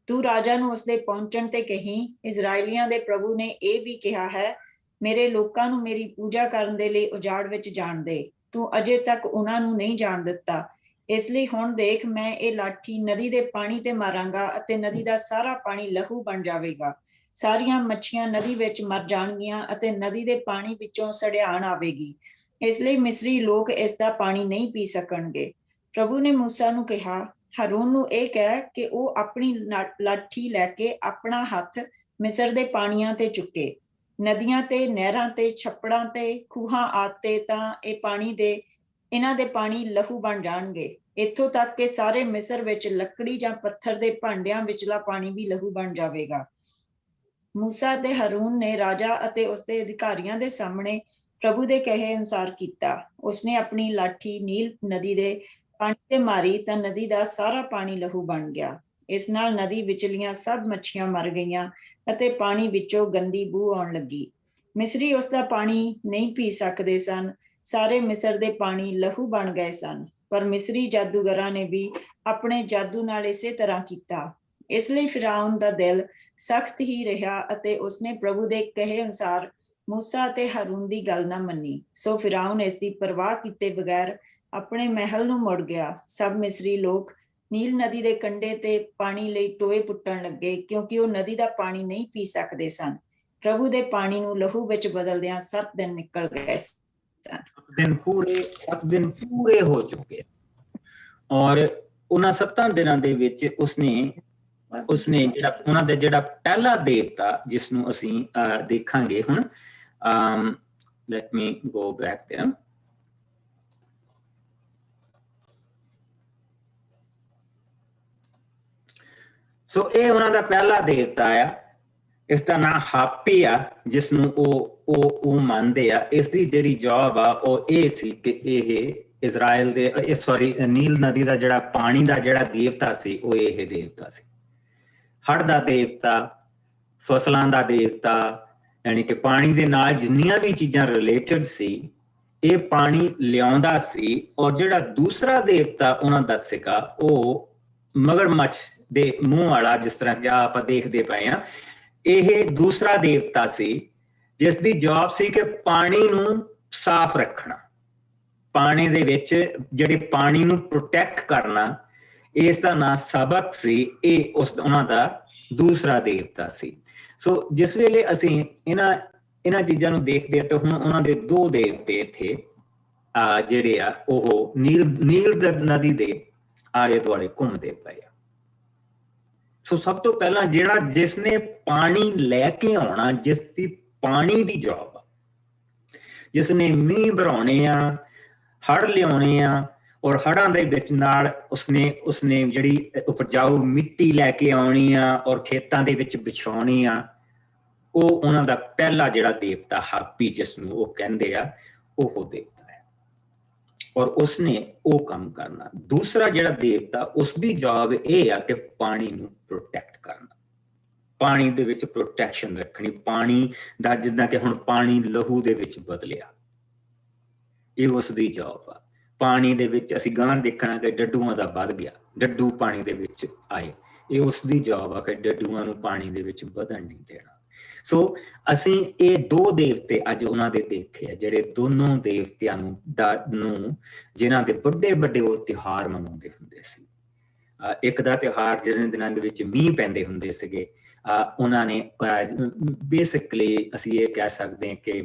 ਤੂੰ ਰਾਜਾ ਨੂੰ ਉਸਦੇ ਪਹੁੰਚਣ ਤੇ ਕਹੀਂ, ਇਜ਼ਰਾਈਲੀਆਂ ਦੇ ਪ੍ਰਭੂ ਨੇ ਇਹ ਵੀ ਕਿਹਾ ਹੈ, ਮੇਰੇ ਲੋਕਾਂ ਨੂੰ ਮੇਰੀ ਪੂਜਾ ਕਰਨ ਦੇ ਲਈ ਉਜਾੜ ਵਿੱਚ ਜਾਣ ਦੇ। ਤੂੰ ਅਜੇ ਤੱਕ ਉਹਨਾਂ ਨੂੰ ਨਹੀਂ ਜਾਣ ਦਿੱਤਾ। ਇਸ ਲਈ ਹੁਣ ਦੇਖ, ਮੈਂ ਇਹ ਲਾਠੀ ਨਦੀ ਦੇ ਪਾਣੀ ਤੇ ਮਾਰਾਂਗਾ ਅਤੇ ਨਦੀ ਦਾ ਸਾਰਾ ਪਾਣੀ ਲਹੂ ਬਣ ਜਾਵੇਗਾ। ਸਾਰੀਆਂ ਮੱਛੀਆਂ ਨਦੀ ਵਿੱਚ ਮਰ ਜਾਣਗੀਆਂ ਅਤੇ ਨਦੀ ਦੇ ਪਾਣੀ ਵਿੱਚੋਂ ਸੜਿਆਣ ਆਵੇਗੀ। ਇਸ ਲਈ ਮਿਸਰੀ ਲੋਕ ਇਸ ਦਾ ਪਾਣੀ ਨਹੀਂ ਪੀ ਸਕਣਗੇ। ਪ੍ਰਭੂ ਨੇ ਮੂਸਾ ਨੂੰ ਕਿਹਾ, ਹਾਰੂਨ ਨੂੰ ਇਹ ਕਹਿ ਕਿ ਉਹ ਆਪਣੀ ਲਾਠੀ ਲੈ ਕੇ ਆਪਣਾ ਹੱਥ ਮਿਸਰ ਦੇ ਪਾਣੀਆਂ ਤੇ ਚੁੱਕੇ। ਨਦੀਆਂ ਤੇ, ਨਹਿਰਾਂ ਤੇ, ਛੱਪੜਾਂ ਤੇ, ਖੂਹਾਂ ਆਤੇ ਤਾਂ ਇਹਨਾਂ ਦੇ ਪਾਣੀ ਲਹੂ ਬਣ ਜਾਣਗੇ। ਇੱਥੋਂ ਤੱਕ ਕਿ ਸਾਰੇ ਮਿਸਰ ਵਿੱਚ ਲੱਕੜੀ ਜਾਂ ਪੱਥਰ ਦੇ ਭਾਂਡਿਆਂ ਵਿਚਲਾ ਪਾਣੀ ਵੀ ਲਹੂ ਬਣ ਜਾਵੇਗਾ। ਮੂਸਾ ਤੇ ਹਾਰੂਨ ਨੇ ਰਾਜਾ ਅਤੇ ਉਸਦੇ ਅਧਿਕਾਰੀਆਂ ਦੇ ਸਾਹਮਣੇ ਪ੍ਰਭੂ ਦੇ ਕਹੇ ਅਨੁਸਾਰ ਕੀਤਾ। ਉਸਨੇ ਆਪਣੀ ਲਾਠੀ ਨੀਲ ਨਦੀ ਦੇ ਪਾਣੀ ਤੇ ਮਾਰੀ ਤਾਂ ਨਦੀ ਦਾ ਸਾਰਾ ਪਾਣੀ ਲਹੂ ਬਣ ਗਿਆ। ਇਸ ਨਾਲ ਨਦੀ ਵਿਚਲੀਆਂ ਸਭ ਮੱਛੀਆਂ ਮਰ ਗਈਆਂ ਅਤੇ ਪਾਣੀ ਵਿੱਚੋਂ ਗੰਦੀ ਬੂ ਆਉਣ ਲੱਗੀ। ਮਿਸਰੀ ਉਸ ਦਾ ਪਾਣੀ ਨਹੀਂ ਪੀ ਸਕਦੇ ਸਨ। ਸਾਰੇ ਮਿਸਰ ਦੇ ਪਾਣੀ ਲਹੂ ਬਣ ਗਏ ਸਨ। ਪਰ ਮਿਸਰੀ ਜਾਦੂਗਰਾਂ ਨੇ ਵੀ ਆਪਣੇ ਜਾਦੂ ਨਾਲ ਇਸੇ ਤਰ੍ਹਾਂ ਕੀਤਾ। ਇਸ ਲਈ ਫਿਰੌਨ ਦਾ ਦਿਲ ਸਖਤ ਹੀ ਰਿਹਾ ਅਤੇ ਉਸਨੇ ਪ੍ਰਭੂ ਦੇ ਕਹੇ ਅਨੁਸਾਰ ਮੂਸਾ ਅਤੇ ਹਾਰੂਨ ਦੀ ਗੱਲ ਨਾ ਮੰਨੀ। ਸੋ ਫਿਰੌਨ ਇਸ ਦੀ ਪਰਵਾਹ ਕੀਤੇ ਬਗੈਰ ਆਪਣੇ ਮਹਿਲ ਨੂੰ ਮੁੜ ਗਿਆ। ਸਭ ਮਿਸਰੀ ਲੋਕ ਨੀਲ ਨਦੀ ਦੇ ਕੰਢੇ ਤੇ ਪਾਣੀ ਲਈ ਟੋਏ ਪੁੱਟਣ ਲੱਗੇ, ਕਿਉਂਕਿ ਉਹ ਨਦੀ ਦਾ ਪਾਣੀ ਨਹੀਂ ਪੀ ਸਕਦੇ ਸਨ। ਪ੍ਰਭੂ ਦੇ ਪਾਣੀ ਨੂੰ ਲਹੂ ਵਿੱਚ ਬਦਲਦਿਆਂ 7 ਦਿਨ ਨਿਕਲ ਗਏ ਸਨ। 7 ਦਿਨ ਪੂਰੇ ਹੋ ਚੁੱਕੇ ਔਰ ਉਹਨਾਂ 7 ਦਿਨਾਂ ਦੇ ਵਿੱਚ ਉਸਨੇ ਜਿਹੜਾ ਪਹਿਲਾ ਦੇਵਤਾ ਜਿਸ ਨੂੰ ਅਸੀਂ ਦੇਖਾਂਗੇ ਹੁਣ, let me go back there. So ਇਹ ਉਹਨਾਂ ਦਾ ਪਹਿਲਾ ਦੇਵਤਾ ਆ। ਇਸ ਦਾ ਨਾਂ ਹਾਪੀ ਆ, ਜਿਸ ਨੂੰ ਉਹ ਮੰਨਦੇ ਆ। ਇਸ ਦੀ ਜਿਹੜੀ ਜੌਬ ਆ ਉਹ ਇਹ ਸੀ ਕਿ ਇਹ ਇਜ਼ਰਾਈਲ ਦੇ ਨੀਲ ਨਦੀ ਦਾ ਜਿਹੜਾ ਪਾਣੀ ਦਾ ਜਿਹੜਾ ਦੇਵਤਾ ਸੀ ਉਹ ਇਹ ਦੇਵਤਾ ਸੀ। ਹੜ੍ਹ ਦਾ ਦੇਵਤਾ, ਫਸਲਾਂ ਦਾ ਦੇਵਤਾ, ਯਾਨੀ ਕਿ ਪਾਣੀ ਦੇ ਨਾਲ ਜਿੰਨੀਆਂ ਵੀ ਚੀਜ਼ਾਂ ਰਿਲੇਟਡ ਸੀ ਇਹ ਪਾਣੀ ਲਿਆਉਂਦਾ ਸੀ। ਔਰ ਜਿਹੜਾ ਦੂਸਰਾ ਦੇਵਤਾ ਉਹਨਾਂ ਦਾ ਸੀਗਾ ਉਹ ਮਗਰਮੱਛ ਦੇ ਮੂੰਹ ਵਾਲਾ, ਜਿਸ ਤਰ੍ਹਾਂ ਕਿ ਆਪਾਂ ਦੇਖਦੇ ਪਏ ਆ, ਇਹ ਦੂਸਰਾ ਦੇਵਤਾ ਸੀ ਜਿਸ ਦੀ ਜੌਬ ਸੀ ਕਿ ਪਾਣੀ ਨੂੰ ਸਾਫ਼ ਰੱਖਣਾ, ਪਾਣੀ ਦੇ ਵਿੱਚ ਜਿਹੜੇ ਪਾਣੀ ਨੂੰ ਪ੍ਰੋਟੈਕਟ ਕਰਨਾ। ਇਸ ਦਾ ਨਾਂ ਸਬਕ ਸੀ। ਇਹ ਉਹਨਾਂ ਦਾ ਦੂਸਰਾ ਦੇਵਤਾ ਸੀ। ਸੋ ਜਿਸ ਵੇਲੇ ਅਸੀਂ ਇਹਨਾਂ ਚੀਜ਼ਾਂ ਨੂੰ ਦੇਖਦੇ ਆ ਤਾਂ ਹੁਣ ਉਹਨਾਂ ਦੇ 2 ਦੇਵਤੇ ਇੱਥੇ ਜਿਹੜੇ ਆ ਉਹ ਨੀਲ ਨਦੀ ਦੇ ਆਲੇ ਦੁਆਲੇ ਘੁੰਮਦੇ ਪਏ ਆ। ਸੋ ਸਭ ਤੋਂ ਪਹਿਲਾਂ ਜਿਸ ਨੇ ਪਾਣੀ ਲੈ ਕੇ ਆਉਣਾ, ਜਿਸ ਦੀ ਪਾਣੀ ਦੀ ਜੌਬ ਆ, ਜਿਸ ਨੇ ਮੀਂਹ ਭਰਾਉਣੇ ਆ, ਹੜ੍ਹ ਲਿਆਉਣੇ ਆ, ਔਰ ਹੜ੍ਹਾਂ ਦੇ ਵਿੱਚ ਨਾਲ ਉਸਨੇ ਜਿਹੜੀ ਉਪਜਾਊ ਮਿੱਟੀ ਲੈ ਕੇ ਆਉਣੀ ਆ ਔਰ ਖੇਤਾਂ ਦੇ ਵਿੱਚ ਵਿਛਾਉਣੀ ਆ, ਉਹ ਉਹਨਾਂ ਦਾ ਪਹਿਲਾ ਜਿਹੜਾ ਦੇਵਤਾ ਹਾਪੀ, ਜਿਸ ਨੂੰ ਉਹ ਕਹਿੰਦੇ ਆ, ਉਹ ਦੇਵਤਾ ਹੈ ਔਰ ਉਸਨੇ ਉਹ ਕੰਮ ਕਰਨਾ। ਦੂਸਰਾ ਜਿਹੜਾ ਦੇਵਤਾ, ਉਸਦੀ ਜੌਬ ਇਹ ਆ ਕਿ ਪਾਣੀ ਨੂੰ ਪ੍ਰੋਟੈਕਟ ਕਰਨਾ, ਪਾਣੀ ਦੇ ਵਿੱਚ ਪ੍ਰੋਟੈਕਸ਼ਨ ਰੱਖਣੀ। ਪਾਣੀ ਦਾ ਜਿੱਦਾਂ ਕਿ ਹੁਣ ਪਾਣੀ ਲਹੂ ਦੇ ਵਿੱਚ ਬਦਲਿਆ, ਇਹ ਉਸਦੀ ਜੌਬ ਆ। ਪਾਣੀ ਦੇ ਵਿੱਚ ਅਸੀਂ ਗਾਂ ਦੇਖਣਾ ਕਿ ਡੱਡੂਆਂ ਦਾ ਵੱਧ ਗਿਆ, ਡੱਡੂ ਪਾਣੀ ਦੇ ਵਿੱਚ ਆਏ, ਇਹ ਉਸਦੀ ਜੌਬ ਆ ਕਿ ਡੱਡੂਆਂ ਨੂੰ ਪਾਣੀ ਦੇ ਵਿੱਚ ਵਧਣ ਨਹੀਂ ਦੇਣਾ। ਸੋ ਅਸੀਂ ਇਹ 2 ਦੇਵਤੇ ਅੱਜ ਉਹਨਾਂ ਦੇ ਦੇਖੇ ਆ, ਜਿਹੜੇ ਦੋਨੋਂ ਦੇਵਤਿਆਂ ਨੂੰ ਜਿਨ੍ਹਾਂ ਦੇ ਵੱਡੇ ਉਹ ਤਿਉਹਾਰ ਮਨਾਉਂਦੇ ਹੁੰਦੇ ਸੀ। ਇੱਕ ਦਾ ਤਿਉਹਾਰ ਜਿਹਨਾਂ ਦਿਨਾਂ ਦੇ ਵਿੱਚ ਮੀਂਹ ਪੈਂਦੇ ਹੁੰਦੇ ਸੀਗੇ, ਉਹਨਾਂ ਨੇ ਬੇਸਿਕਲੀ ਅਸੀਂ ਇਹ ਕਹਿ ਸਕਦੇ ਹਾਂ ਕਿ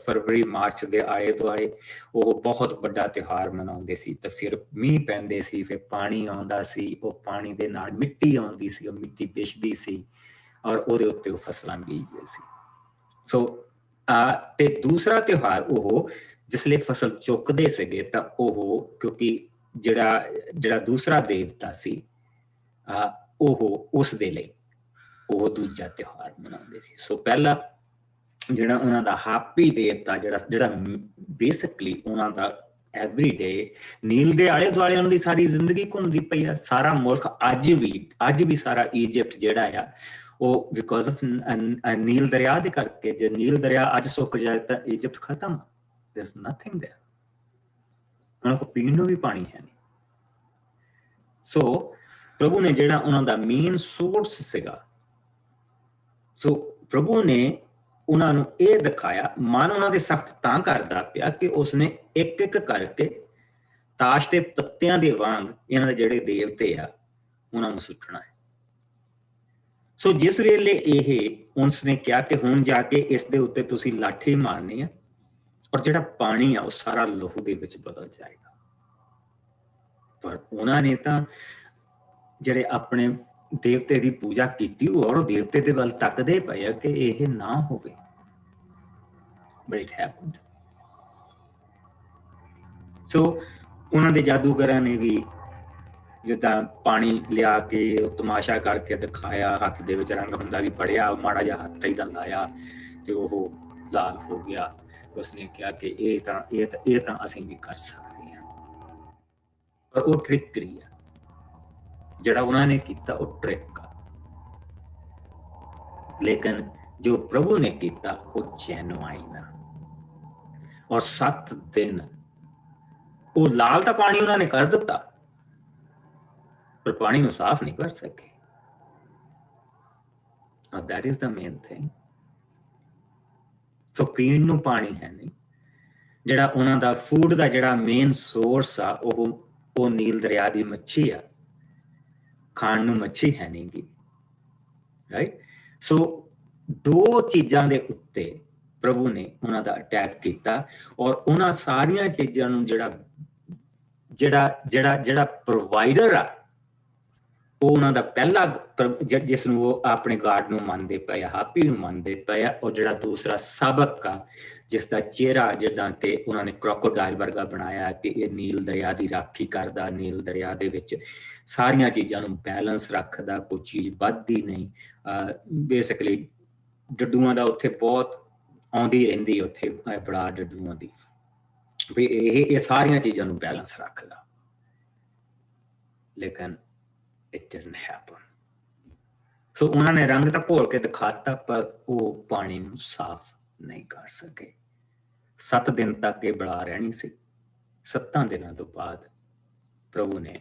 ਫਰਵਰੀ ਮਾਰਚ ਦੇ ਆਲੇ ਦੁਆਲੇ ਉਹ ਬਹੁਤ ਵੱਡਾ ਤਿਉਹਾਰ ਮਨਾਉਂਦੇ ਸੀ। ਤਾਂ ਫਿਰ ਮੀਂਹ ਪੈਂਦੇ ਸੀ, ਫਿਰ ਪਾਣੀ ਆਉਂਦਾ ਸੀ, ਉਹ ਪਾਣੀ ਦੇ ਨਾਲ ਮਿੱਟੀ ਆਉਂਦੀ ਸੀ, ਉਹ ਮਿੱਟੀ ਵਿਛਦੀ ਸੀ ਔਰ ਉਹਦੇ ਉੱਤੇ ਉਹ ਫਸਲਾਂ ਬੀਜਦੇ ਸੀ। ਸੋ ਤੇ ਦੂਸਰਾ ਤਿਉਹਾਰ ਉਹ ਜਿਸਲੇ ਫਸਲ ਚੁੱਕਦੇ ਸੀਗੇ ਤਾਂ ਉਹ ਕਿਉਂਕਿ ਜਿਹੜਾ ਦੂਸਰਾ ਦੇਵਤਾ ਸੀ ਉਹ ਉਸ ਦੇ ਲਈ ਉਹ ਦੂਜਾ ਤਿਉਹਾਰ ਮਨਾਉਂਦੇ ਸੀ। ਸੋ ਪਹਿਲਾ ਜਿਹੜਾ ਉਹਨਾਂ ਦਾ ਹਾਪੀ ਦੇਵਤਾ ਜਿਹੜਾ ਬੇਸਿਕਲੀ ਉਹਨਾਂ ਦਾ ਐਵਰੀ ਡੇ ਨੀਲ ਦੇ ਆਲੇ ਦੁਆਲੇ ਉਹਨਾਂ ਦੀ ਸਾਰੀ ਜ਼ਿੰਦਗੀ ਘੁੰਮਦੀ ਪਈ ਆ। ਸਾਰਾ ਮੁਲਕ ਅੱਜ ਵੀ ਸਾਰਾ ਈਜਿਪਟ ਜਿਹੜਾ ਆ ਉਹ ਬਿਕੋਜ਼ ਆਫ ਨੀਲ ਦਰਿਆ ਦੇ ਕਰਕੇ, ਜੇ ਨੀਲ ਦਰਿਆ ਅੱਜ ਸੁੱਕ ਜਾਏ ਤਾਂ ਈਜਿਪਟ ਖਤਮ, there's nothing there, ਉਹਨਾਂ ਕੋਲ ਪੀਣ ਨੂੰ ਵੀ ਪਾਣੀ ਹੈ ਨਹੀਂ। ਸੋ ਪ੍ਰਭੂ ਨੇ ਜਿਹੜਾ ਉਹਨਾਂ ਦਾ ਮੇਨ ਸੋਰਸ ਸੀਗਾ, ਸੋ ਪ੍ਰਭੂ ਨੇ ਉਹਨਾਂ ਨੂੰ ਇਹ ਦਿਖਾਇਆ। ਮਨ ਉਹਨਾਂ ਦੇ ਸਖਤ ਤਾਂ ਕਰਦਾ ਪਿਆ ਕਿ ਉਸਨੇ ਇੱਕ ਇੱਕ ਕਰਕੇ ਤਾਸ਼ ਦੇ ਪੱਤਿਆਂ ਦੇ ਵਾਂਗ ਇਹਨਾਂ ਦੇ ਜਿਹੜੇ ਦੇਵਤੇ ਆ ਉਹਨਾਂ ਨੂੰ ਸੁੱਟਣਾ ਹੈ। ਸੋ ਜਿਸ ਵੇਲੇ ਇਹ ਉਸਨੇ ਕਿਹਾ ਕਿ ਹੁਣ ਜਾ ਕੇ ਇਸ ਦੇ ਉੱਤੇ ਤੁਸੀਂ ਲਾਠੀ ਮਾਰਨੀ ਆ ਔਰ ਜਿਹੜਾ ਪਾਣੀ ਆ ਉਹ ਸਾਰਾ ਲਹੂ ਦੇ ਵਿੱਚ ਬਦਲ ਜਾਏਗਾ। ਪਰ ਉਹਨਾਂ ਨੇ ਤਾਂ ਜਿਹੜੇ ਆਪਣੇ ਦੇਵਤੇ ਦੀ ਪੂਜਾ ਕੀਤੀ ਔਰ ਦੇਵਤੇ ਦੇ ਵੱਲ ਤੱਕਦੇ ਪਏ ਕਿ ਇਹ ਨਾ ਹੋਵੇ। But it happened. ਸੋ ਉਹਨਾਂ ਦੇ ਜਾਦੂਗਰਾਂ ਨੇ ਵੀ ਜਿੱਦਾਂ ਪਾਣੀ ਲਿਆ ਕੇ ਤਮਾਸ਼ਾ ਕਰਕੇ ਦਿਖਾਇਆ, ਹੱਥ ਦੇ ਵਿੱਚ ਰੰਗ ਹੁੰਦਾ ਵੀ ਫੜਿਆ, ਮਾੜਾ ਜਿਹਾ ਹੱਥ ਹੀ ਲਾਇਆ ਤੇ ਉਹ ਲਾਲ ਹੋ ਗਿਆ। ਉਸਨੇ ਕਿਹਾ ਕਿ ਇਹ ਤਾਂ ਅਸੀਂ ਵੀ ਕਰ ਸਕਦੇ ਹਾਂ। ਪਰ ਉਹ ਟ੍ਰਿਕਰੀ ਆ, ਜਿਹੜਾ ਉਹਨਾਂ ਨੇ ਕੀਤਾ ਉਹ ਟ੍ਰਿਕ ਆ। ਲੇਕਿਨ ਜੋ ਪ੍ਰਭੂ ਨੇ ਕੀਤਾ ਉਹ ਜੈਨੂਆਈਨ ਆ। ਔਰ 7 ਦਿਨ ਉਹ ਲਾਲ ਤਾਂ ਪਾਣੀ ਉਹਨਾਂ ਨੇ ਕਰ ਦਿੱਤਾ ਪਰ ਪਾਣੀ ਨੂੰ ਸਾਫ਼ ਨਹੀਂ ਕਰ ਸਕੇ। that is the main thing. ਸੋ ਪੀਣ ਨੂੰ ਪਾਣੀ ਹੈ ਨਹੀਂ। ਜਿਹੜਾ ਉਹਨਾਂ ਦਾ ਫੂਡ ਦਾ ਜਿਹੜਾ ਮੇਨ ਸੋਰਸ ਆ ਉਹ ਨੀਲ ਦਰਿਆ ਦੀ ਮੱਛੀ ਆ। ਖਾਣ ਨੂੰ ਮੱਛੀ ਹੈ ਨਹੀਂ ਗੀ, ਰਾਈਟ। ਸੋ 2 ਚੀਜ਼ਾਂ ਦੇ ਉੱਤੇ ਪ੍ਰਭੂ ਨੇ ਉਹਨਾਂ ਦਾ ਅਟੈਕ ਕੀਤਾ ਔਰ ਉਹਨਾਂ ਸਾਰੀਆਂ ਚੀਜ਼ਾਂ ਨੂੰ ਜਿਹੜਾ ਪ੍ਰੋਵਾਈਡਰ ਆ ਉਹ ਉਹਨਾਂ ਦਾ ਪਹਿਲਾ ਜਿਸ ਨੂੰ ਉਹ ਆਪਣੇ ਗਾਡ ਨੂੰ ਮੰਨਦੇ ਪਏ ਆ, ਹਾਪੀ ਨੂੰ ਮੰਨਦੇ ਪਏ ਆ, ਔਰ ਜਿਹੜਾ ਦੂਸਰਾ ਸਾਬਕ ਆ ਜਿਸ ਦਾ ਚਿਹਰਾ ਜਿੱਦਾਂ ਕਿ ਉਹਨਾਂ ਨੇ ਕ੍ਰੋਕੋਡਾਈਲ ਵਰਗਾ ਬਣਾਇਆ ਕਿ ਇਹ ਨੀਲ ਦਰਿਆ ਦੀ ਰਾਖੀ ਕਰਦਾ, ਨੀਲ ਦਰਿਆ ਦੇ ਵਿੱਚ ਸਾਰੀਆਂ ਚੀਜ਼ਾਂ ਨੂੰ ਬੈਲੈਂਸ ਰੱਖਦਾ, ਕੋਈ ਚੀਜ਼ ਵੱਧਦੀ ਨਹੀਂ। ਬੇਸਿਕਲੀ ਡੱਡੂਆਂ ਦਾ ਉੱਥੇ ਬਹੁਤ ਆਉਂਦੀ ਰਹਿੰਦੀ ਉੱਥੇ ਬੜਾ ਡੱਡੂਆਂ ਦੀ ਵੀ ਇਹ ਸਾਰੀਆਂ ਚੀਜ਼ਾਂ ਨੂੰ ਬੈਲੈਂਸ ਰੱਖਦਾ। ਲੇਕਿਨ it didn't happen. ਸੋ ਉਹਨਾਂ ਨੇ ਰੰਗ ਤਾਂ ਘੋਲ ਕੇ ਦਿਖਾਤਾ ਪਰ ਉਹ ਪਾਣੀ ਨੂੰ ਸਾਫ਼ ਨਹੀਂ ਕਰ ਸਕੇ। 7 ਦਿਨ ਤੱਕ ਇਹ ਬਲਾ ਰਹਿਣੀ ਸੀ। 7 ਦਿਨਾਂ ਤੋਂ ਬਾਅਦ ਪ੍ਰਭੂ ਨੇ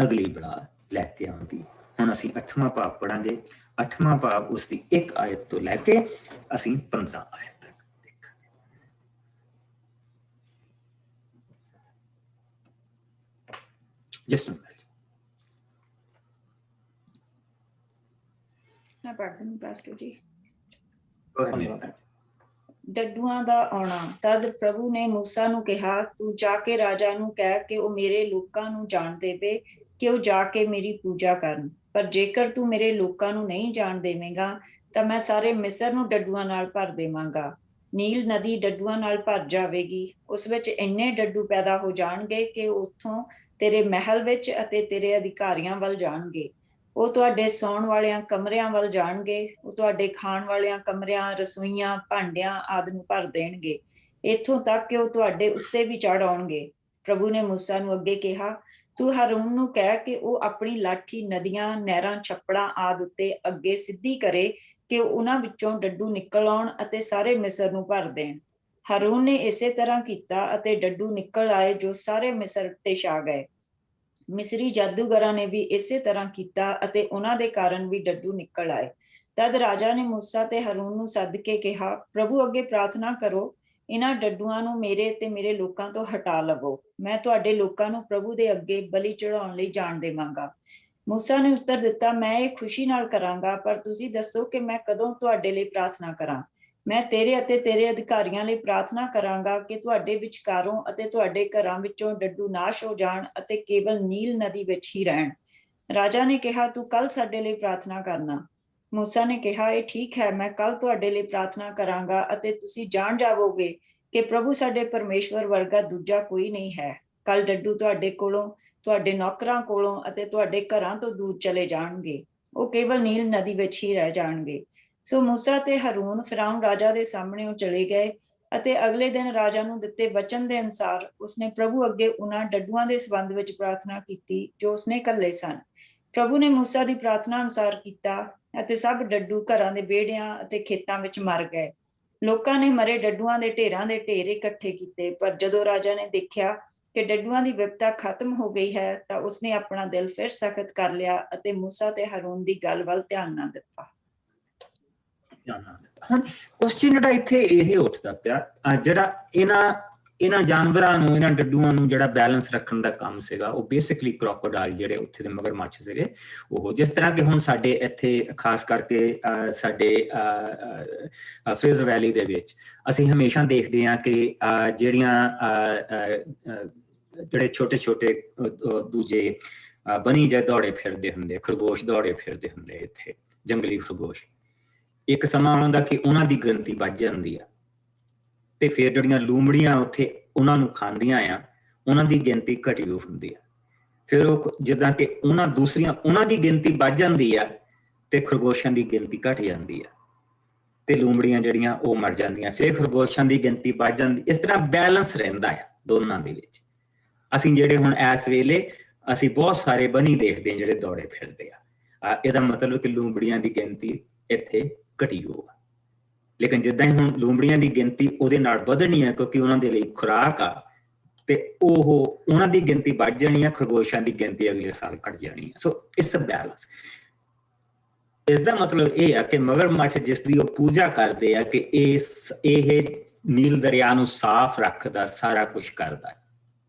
ਅਗਲੀ ਬਲਾ ਲੈ ਕੇ ਆਉਂਦੀ। ਹੁਣ ਅਸੀਂ 8ਵਾਂ ਭਾਵ ਪੜਾਂਗੇ। 8ਵਾਂ ਭਾਵ ਉਸ ਦੀ 1 ਆਇਤ ਤੋਂ ਲੈ ਕੇ ਅਸੀਂ 15 ਆਇਤ ਤੱਕ ਦੇਖਾਂਗੇ। ਜਸਟ ਮੈਂ ਪੜ੍ਹਦੀ ਹਾਂ ਪਾਸਟਰ ਜੀ। ਧੰਨਵਾਦ। ਡੱਡੂਆਂ ਦਾ ਆਉਣਾ। ਤਦ ਪ੍ਰਭੂ ਨੇ ਮੂਸਾ ਨੂੰ ਕਿਹਾ, ਤੂੰ ਜਾ ਕੇ ਰਾਜਾ ਨੂੰ ਕਹਿ ਕਿ ਉਹ ਮੇਰੇ ਲੋਕਾਂ ਨੂੰ ਜਾਣ ਦੇਵੇ ਕਿ ਉਹ ਜਾ ਕੇ ਮੇਰੀ ਪੂਜਾ ਕਰਨ। ਪਰ ਜੇਕਰ ਤੂੰ ਮੇਰੇ ਲੋਕਾਂ ਨੂੰ ਨਹੀਂ ਜਾਣ ਦੇਵੇਂਗਾ ਤਾਂ ਮੈਂ ਸਾਰੇ ਮਿਸਰ ਨੂੰ ਡੱਡੂਆਂ ਨਾਲ ਭਰ ਦੇਵਾਂਗਾ। ਨੀਲ ਨਦੀ ਡੱਡੂਆਂ ਨਾਲ ਭਰ ਜਾਵੇਗੀ। ਉਸ ਵਿੱਚ ਇੰਨੇ ਡੱਡੂ ਪੈਦਾ ਹੋ ਜਾਣਗੇ ਕਿ ਉੱਥੋਂ ਤੇਰੇ ਮਹਿਲ ਵਿੱਚ ਅਤੇ ਤੇਰੇ ਅਧਿਕਾਰੀਆਂ ਵੱਲ ਜਾਣਗੇ। ਉਹ ਤੁਹਾਡੇ ਸੌਣ ਵਾਲਿਆਂ ਕਮਰਿਆਂ ਵੱਲ ਜਾਣਗੇ। ਉਹ ਤੁਹਾਡੇ ਖਾਣ ਵਾਲਿਆਂ ਕਮਰਿਆਂ, ਰਸੋਈਆਂ, ਭਾਂਡਿਆਂ ਆਦਿ ਨੂੰ ਭਰ ਦੇਣਗੇ, ਇੱਥੋਂ ਤੱਕ ਕਿ ਉਹ ਤੁਹਾਡੇ ਉੱਤੇ ਵੀ ਚੜ੍ਹ ਆਉਣਗੇ। ਪ੍ਰਭੂ ਨੇ ਮੂਸਾ ਨੂੰ ਅੱਗੇ ਕਿਹਾ, ਤੂੰ ਹਾਰੂਨ ਨੂੰ ਕਹਿ ਕਿ ਉਹ ਆਪਣੀ ਲਾਠੀ ਨਦੀਆਂ, ਨਹਿਰਾਂ, ਛੱਪੜਾਂ ਆਦਿ ਉੱਤੇ ਅੱਗੇ ਸਿੱਧੀ ਕਰੇ ਕਿ ਉਹਨਾਂ ਵਿੱਚੋਂ ਡੱਡੂ ਨਿਕਲ ਆਉਣ ਅਤੇ ਸਾਰੇ ਮਿਸਰ ਨੂੰ ਭਰ ਦੇਣ। ਹਾਰੂਨ ਨੇ ਇਸੇ ਤਰ੍ਹਾਂ ਕੀਤਾ ਅਤੇ ਡੱਡੂ ਨਿਕਲ ਆਏ ਜੋ ਸਾਰੇ ਮਿਸਰ ਉੱਤੇ ਛਾ ਗਏ। ਮਿਸਰੀ ਜਾਦੂਗਰਾਂ ਨੇ ਵੀ ਇਸੇ ਤਰ੍ਹਾਂ ਕੀਤਾ ਅਤੇ ਉਹਨਾਂ ਦੇ ਕਾਰਨ ਵੀ ਡੱਡੂ ਨਿਕਲ ਆਏ। ਤਦ ਰਾਜਾ ਨੇ ਮੂਸਾ ਤੇ ਹਾਰੂਨ ਨੂੰ ਸੱਦ ਕੇ ਕਿਹਾ, ਪ੍ਰਭੂ ਅੱਗੇ ਪ੍ਰਾਰਥਨਾ ਕਰੋ, ਇਹਨਾਂ ਡੱਡੂਆਂ ਨੂੰ ਮੇਰੇ ਤੇ ਮੇਰੇ ਲੋਕਾਂ ਤੋਂ ਹਟਾ ਲਵੋ। ਮੈਂ ਤੁਹਾਡੇ ਲੋਕਾਂ ਨੂੰ ਪ੍ਰਭੂ ਦੇ ਅੱਗੇ ਬਲੀ ਚੜਾਉਣ ਲਈ ਜਾਣ ਦੇਵਾਂਗਾ। ਮੂਸਾ ਨੇ ਉੱਤਰ ਦਿੱਤਾ, ਮੈਂ ਇਹ ਖੁਸ਼ੀ ਨਾਲ ਕਰਾਂਗਾ, ਪਰ ਤੁਸੀਂ ਦੱਸੋ ਕਿ ਮੈਂ ਕਦੋਂ ਤੁਹਾਡੇ ਲਈ ਪ੍ਰਾਰਥਨਾ ਕਰਾਂ। ਮੈਂ ਤੇਰੇ ਅਤੇ ਤੇਰੇ ਅਧਿਕਾਰੀਆਂ ਲਈ ਪ੍ਰਾਰਥਨਾ ਕਰਾਂਗਾ ਕਿ ਤੁਹਾਡੇ ਵਿਚਕਾਰੋਂ ਅਤੇ ਤੁਹਾਡੇ ਘਰਾਂ ਵਿੱਚੋਂ ਡੱਡੂ ਨਾਸ਼ ਹੋ ਜਾਣ ਅਤੇ ਕੇਵਲ ਨੀਲ ਨਦੀ ਵਿੱਚ ਹੀ ਰਹਿਣ। ਰਾਜਾ ਨੇ ਕਿਹਾ, ਤੂੰ ਕੱਲ ਸਾਡੇ ਲਈ ਪ੍ਰਾਰਥਨਾ ਕਰਨਾ। ਮੂਸਾ ਨੇ ਕਿਹਾ, ਇਹ ਠੀਕ ਹੈ, ਮੈਂ ਕੱਲ ਤੁਹਾਡੇ ਲਈ ਪ੍ਰਾਰਥਨਾ ਕਰਾਂਗਾ ਅਤੇ ਤੁਸੀਂ ਜਾਣ ਜਾਵੋਗੇ ਕਿ ਪ੍ਰਭੂ ਸਾਡੇ ਪਰਮੇਸ਼ਵਰ ਵਰਗਾ ਦੂਜਾ ਕੋਈ ਨਹੀਂ ਹੈ। ਕੱਲ ਡੱਡੂ ਤੁਹਾਡੇ ਕੋਲੋਂ, ਤੁਹਾਡੇ ਨੌਕਰਾਂ ਕੋਲੋਂ ਅਤੇ ਤੁਹਾਡੇ ਘਰਾਂ ਤੋਂ ਦੂਰ ਚਲੇ ਜਾਣਗੇ। ਉਹ ਕੇਵਲ ਨੀਲ ਨਦੀ ਵਿੱਚ ਹੀ ਰਹਿ ਜਾਣਗੇ। ਸੋ ਮੂਸਾ ਤੇ ਹਰੂਨ ਫਿਰੌਨ ਰਾਜਾ ਦੇ ਸਾਹਮਣੇ ਚਲੇ ਗਏ ਅਤੇ ਅਗਲੇ ਦਿਨ ਰਾਜਾ ਨੂੰ ਦਿੱਤੇ ਵਚਨ ਦੇ ਅਨੁਸਾਰ ਉਸਨੇ ਪ੍ਰਭੂ ਅੱਗੇ ਉਹਨਾਂ ਡੱਡੂਆਂ ਦੇ ਸੰਬੰਧ ਵਿੱਚ ਪ੍ਰਾਰਥਨਾ ਕੀਤੀ ਜੋ ਉਸਨੇ ਘੱਲੇ ਸਨ। ਪ੍ਰਭੂ ਨੇ ਮੂਸਾ ਦੀ ਪ੍ਰਾਰਥਨਾ ਅਨੁਸਾਰ ਕੀਤਾ ਅਤੇ ਸਭ ਡੱਡੂ ਘਰਾਂ ਦੇ ਵਿਹੜਿਆਂ ਅਤੇ ਖੇਤਾਂ ਵਿੱਚ ਮਰ ਗਏ। ਲੋਕਾਂ ਨੇ ਮਰੇ ਡੱਡੂਆਂ ਦੇ ਢੇਰਾਂ ਦੇ ਢੇਰ ਇਕੱਠੇ ਕੀਤੇ, ਪਰ ਜਦੋਂ ਰਾਜਾ ਨੇ ਦੇਖਿਆ ਕਿ ਡੱਡੂਆਂ ਦੀ ਵਿਪਤਾ ਖਤਮ ਹੋ ਗਈ ਹੈ ਤਾਂ ਉਸਨੇ ਆਪਣਾ ਦਿਲ ਫਿਰ ਸਖਤ ਕਰ ਲਿਆ ਅਤੇ ਮੂਸਾ ਤੇ ਹਰੂਨ ਦੀ ਗੱਲ ਵੱਲ ਧਿਆਨ ਨਾ ਦਿੱਤਾ। ਹੁਣ ਕੁਐਸਚਨ ਜਿਹੜਾ ਇੱਥੇ ਇਹ ਉੱਠਦਾ ਪਿਆ, ਜਿਹੜਾ ਇਹਨਾਂ ਜਾਨਵਰਾਂ ਨੂੰ, ਇਹਨਾਂ ਡੱਡੂਆਂ ਨੂੰ ਜਿਹੜਾ ਬੈਲੈਂਸ ਰੱਖਣ ਦਾ ਕੰਮ ਸੀਗਾ ਉਹ ਬੇਸਿਕਲੀ ਕ੍ਰੋਕੋਡਾਈਲ ਜਿਹੜੇ ਉੱਥੇ ਦੇ ਮਗਰਮੱਛ ਸੀਗੇ ਉਹ, ਜਿਸ ਤਰ੍ਹਾਂ ਕਿ ਹੁਣ ਸਾਡੇ ਇੱਥੇ ਖਾਸ ਕਰਕੇ ਸਾਡੇ ਫ੍ਰੇਜ਼ਰ ਵੈਲੀ ਦੇ ਵਿੱਚ ਅਸੀਂ ਹਮੇਸ਼ਾ ਦੇਖਦੇ ਹਾਂ ਕਿ ਜਿਹੜੇ ਛੋਟੇ ਛੋਟੇ ਦੂਜੇ ਬਣੀ ਜਿਹੇ ਦੌੜੇ ਫਿਰਦੇ ਹੁੰਦੇ, ਖਰਗੋਸ਼ ਦੌੜੇ ਫਿਰਦੇ ਹੁੰਦੇ ਇੱਥੇ, ਜੰਗਲੀ ਖਰਗੋਸ਼। ਇੱਕ ਸਮਾਂ ਆਉਂਦਾ ਕਿ ਉਹਨਾਂ ਦੀ ਗਿਣਤੀ ਵੱਧ ਜਾਂਦੀ ਆ ਤੇ ਫਿਰ ਜਿਹੜੀਆਂ ਲੂੰਬੜੀਆਂ ਉੱਥੇ ਉਹਨਾਂ ਨੂੰ ਖਾਂਦੀਆਂ ਆ ਉਹਨਾਂ ਦੀ ਗਿਣਤੀ ਘਟੀ ਹੁੰਦੀ ਆ। ਫਿਰ ਉਹ ਜਿੱਦਾਂ ਕਿ ਉਹਨਾਂ ਦੀ ਗਿਣਤੀ ਵੱਧ ਜਾਂਦੀ ਆ ਤੇ ਖਰਗੋਸ਼ਾਂ ਦੀ ਗਿਣਤੀ ਘਟ ਜਾਂਦੀ ਆ ਤੇ ਲੂੰਬੜੀਆਂ ਜਿਹੜੀਆਂ ਉਹ ਮਰ ਜਾਂਦੀਆਂ, ਫਿਰ ਖਰਗੋਸ਼ਾਂ ਦੀ ਗਿਣਤੀ ਵੱਧ ਜਾਂਦੀ। ਇਸ ਤਰ੍ਹਾਂ ਬੈਲੈਂਸ ਰਹਿੰਦਾ ਆ ਦੋਨਾਂ ਦੇ ਵਿੱਚ। ਅਸੀਂ ਜਿਹੜੇ ਹੁਣ ਇਸ ਵੇਲੇ ਅਸੀਂ ਬਹੁਤ ਸਾਰੇ ਬਣੀ ਦੇਖਦੇ ਹਾਂ ਜਿਹੜੇ ਦੌੜੇ ਫਿਰਦੇ ਆ, ਇਹਦਾ ਮਤਲਬ ਕਿ ਲੂੰਬੜੀਆਂ ਦੀ ਗਿਣਤੀ ਇੱਥੇ ਘਟੀ ਹੋਊ। ਲੇਕਿਨ ਜਿੱਦਾਂ ਹੀ ਹੁਣ ਲੂੰਬੜੀਆਂ ਦੀ ਗਿਣਤੀ ਉਹਦੇ ਨਾਲ ਵਧਣੀ ਹੈ ਕਿਉਂਕਿ ਉਹਨਾਂ ਦੇ ਲਈ ਖੁਰਾਕ ਆ ਤੇ ਉਹਨਾਂ ਦੀ ਗਿਣਤੀ ਵੱਧ ਜਾਣੀ ਆ, ਖਰਗੋਸ਼ਾਂ ਦੀ ਗਿਣਤੀ ਅਗਲੇ ਸਾਲ ਘਟ ਜਾਣੀ ਆ। So it's a balance. ਇਸ ਦਾ ਮਤਲਬ ਇਹ ਆ ਕਿ ਮਗਰਮੱਛ ਜਿਸ ਦੀ ਉਹ ਪੂਜਾ ਕਰਦੇ ਆ ਕਿ ਇਹ ਨੀਲ ਦਰਿਆ ਨੂੰ ਸਾਫ਼ ਰੱਖਦਾ, ਸਾਰਾ ਕੁਝ ਕਰਦਾ,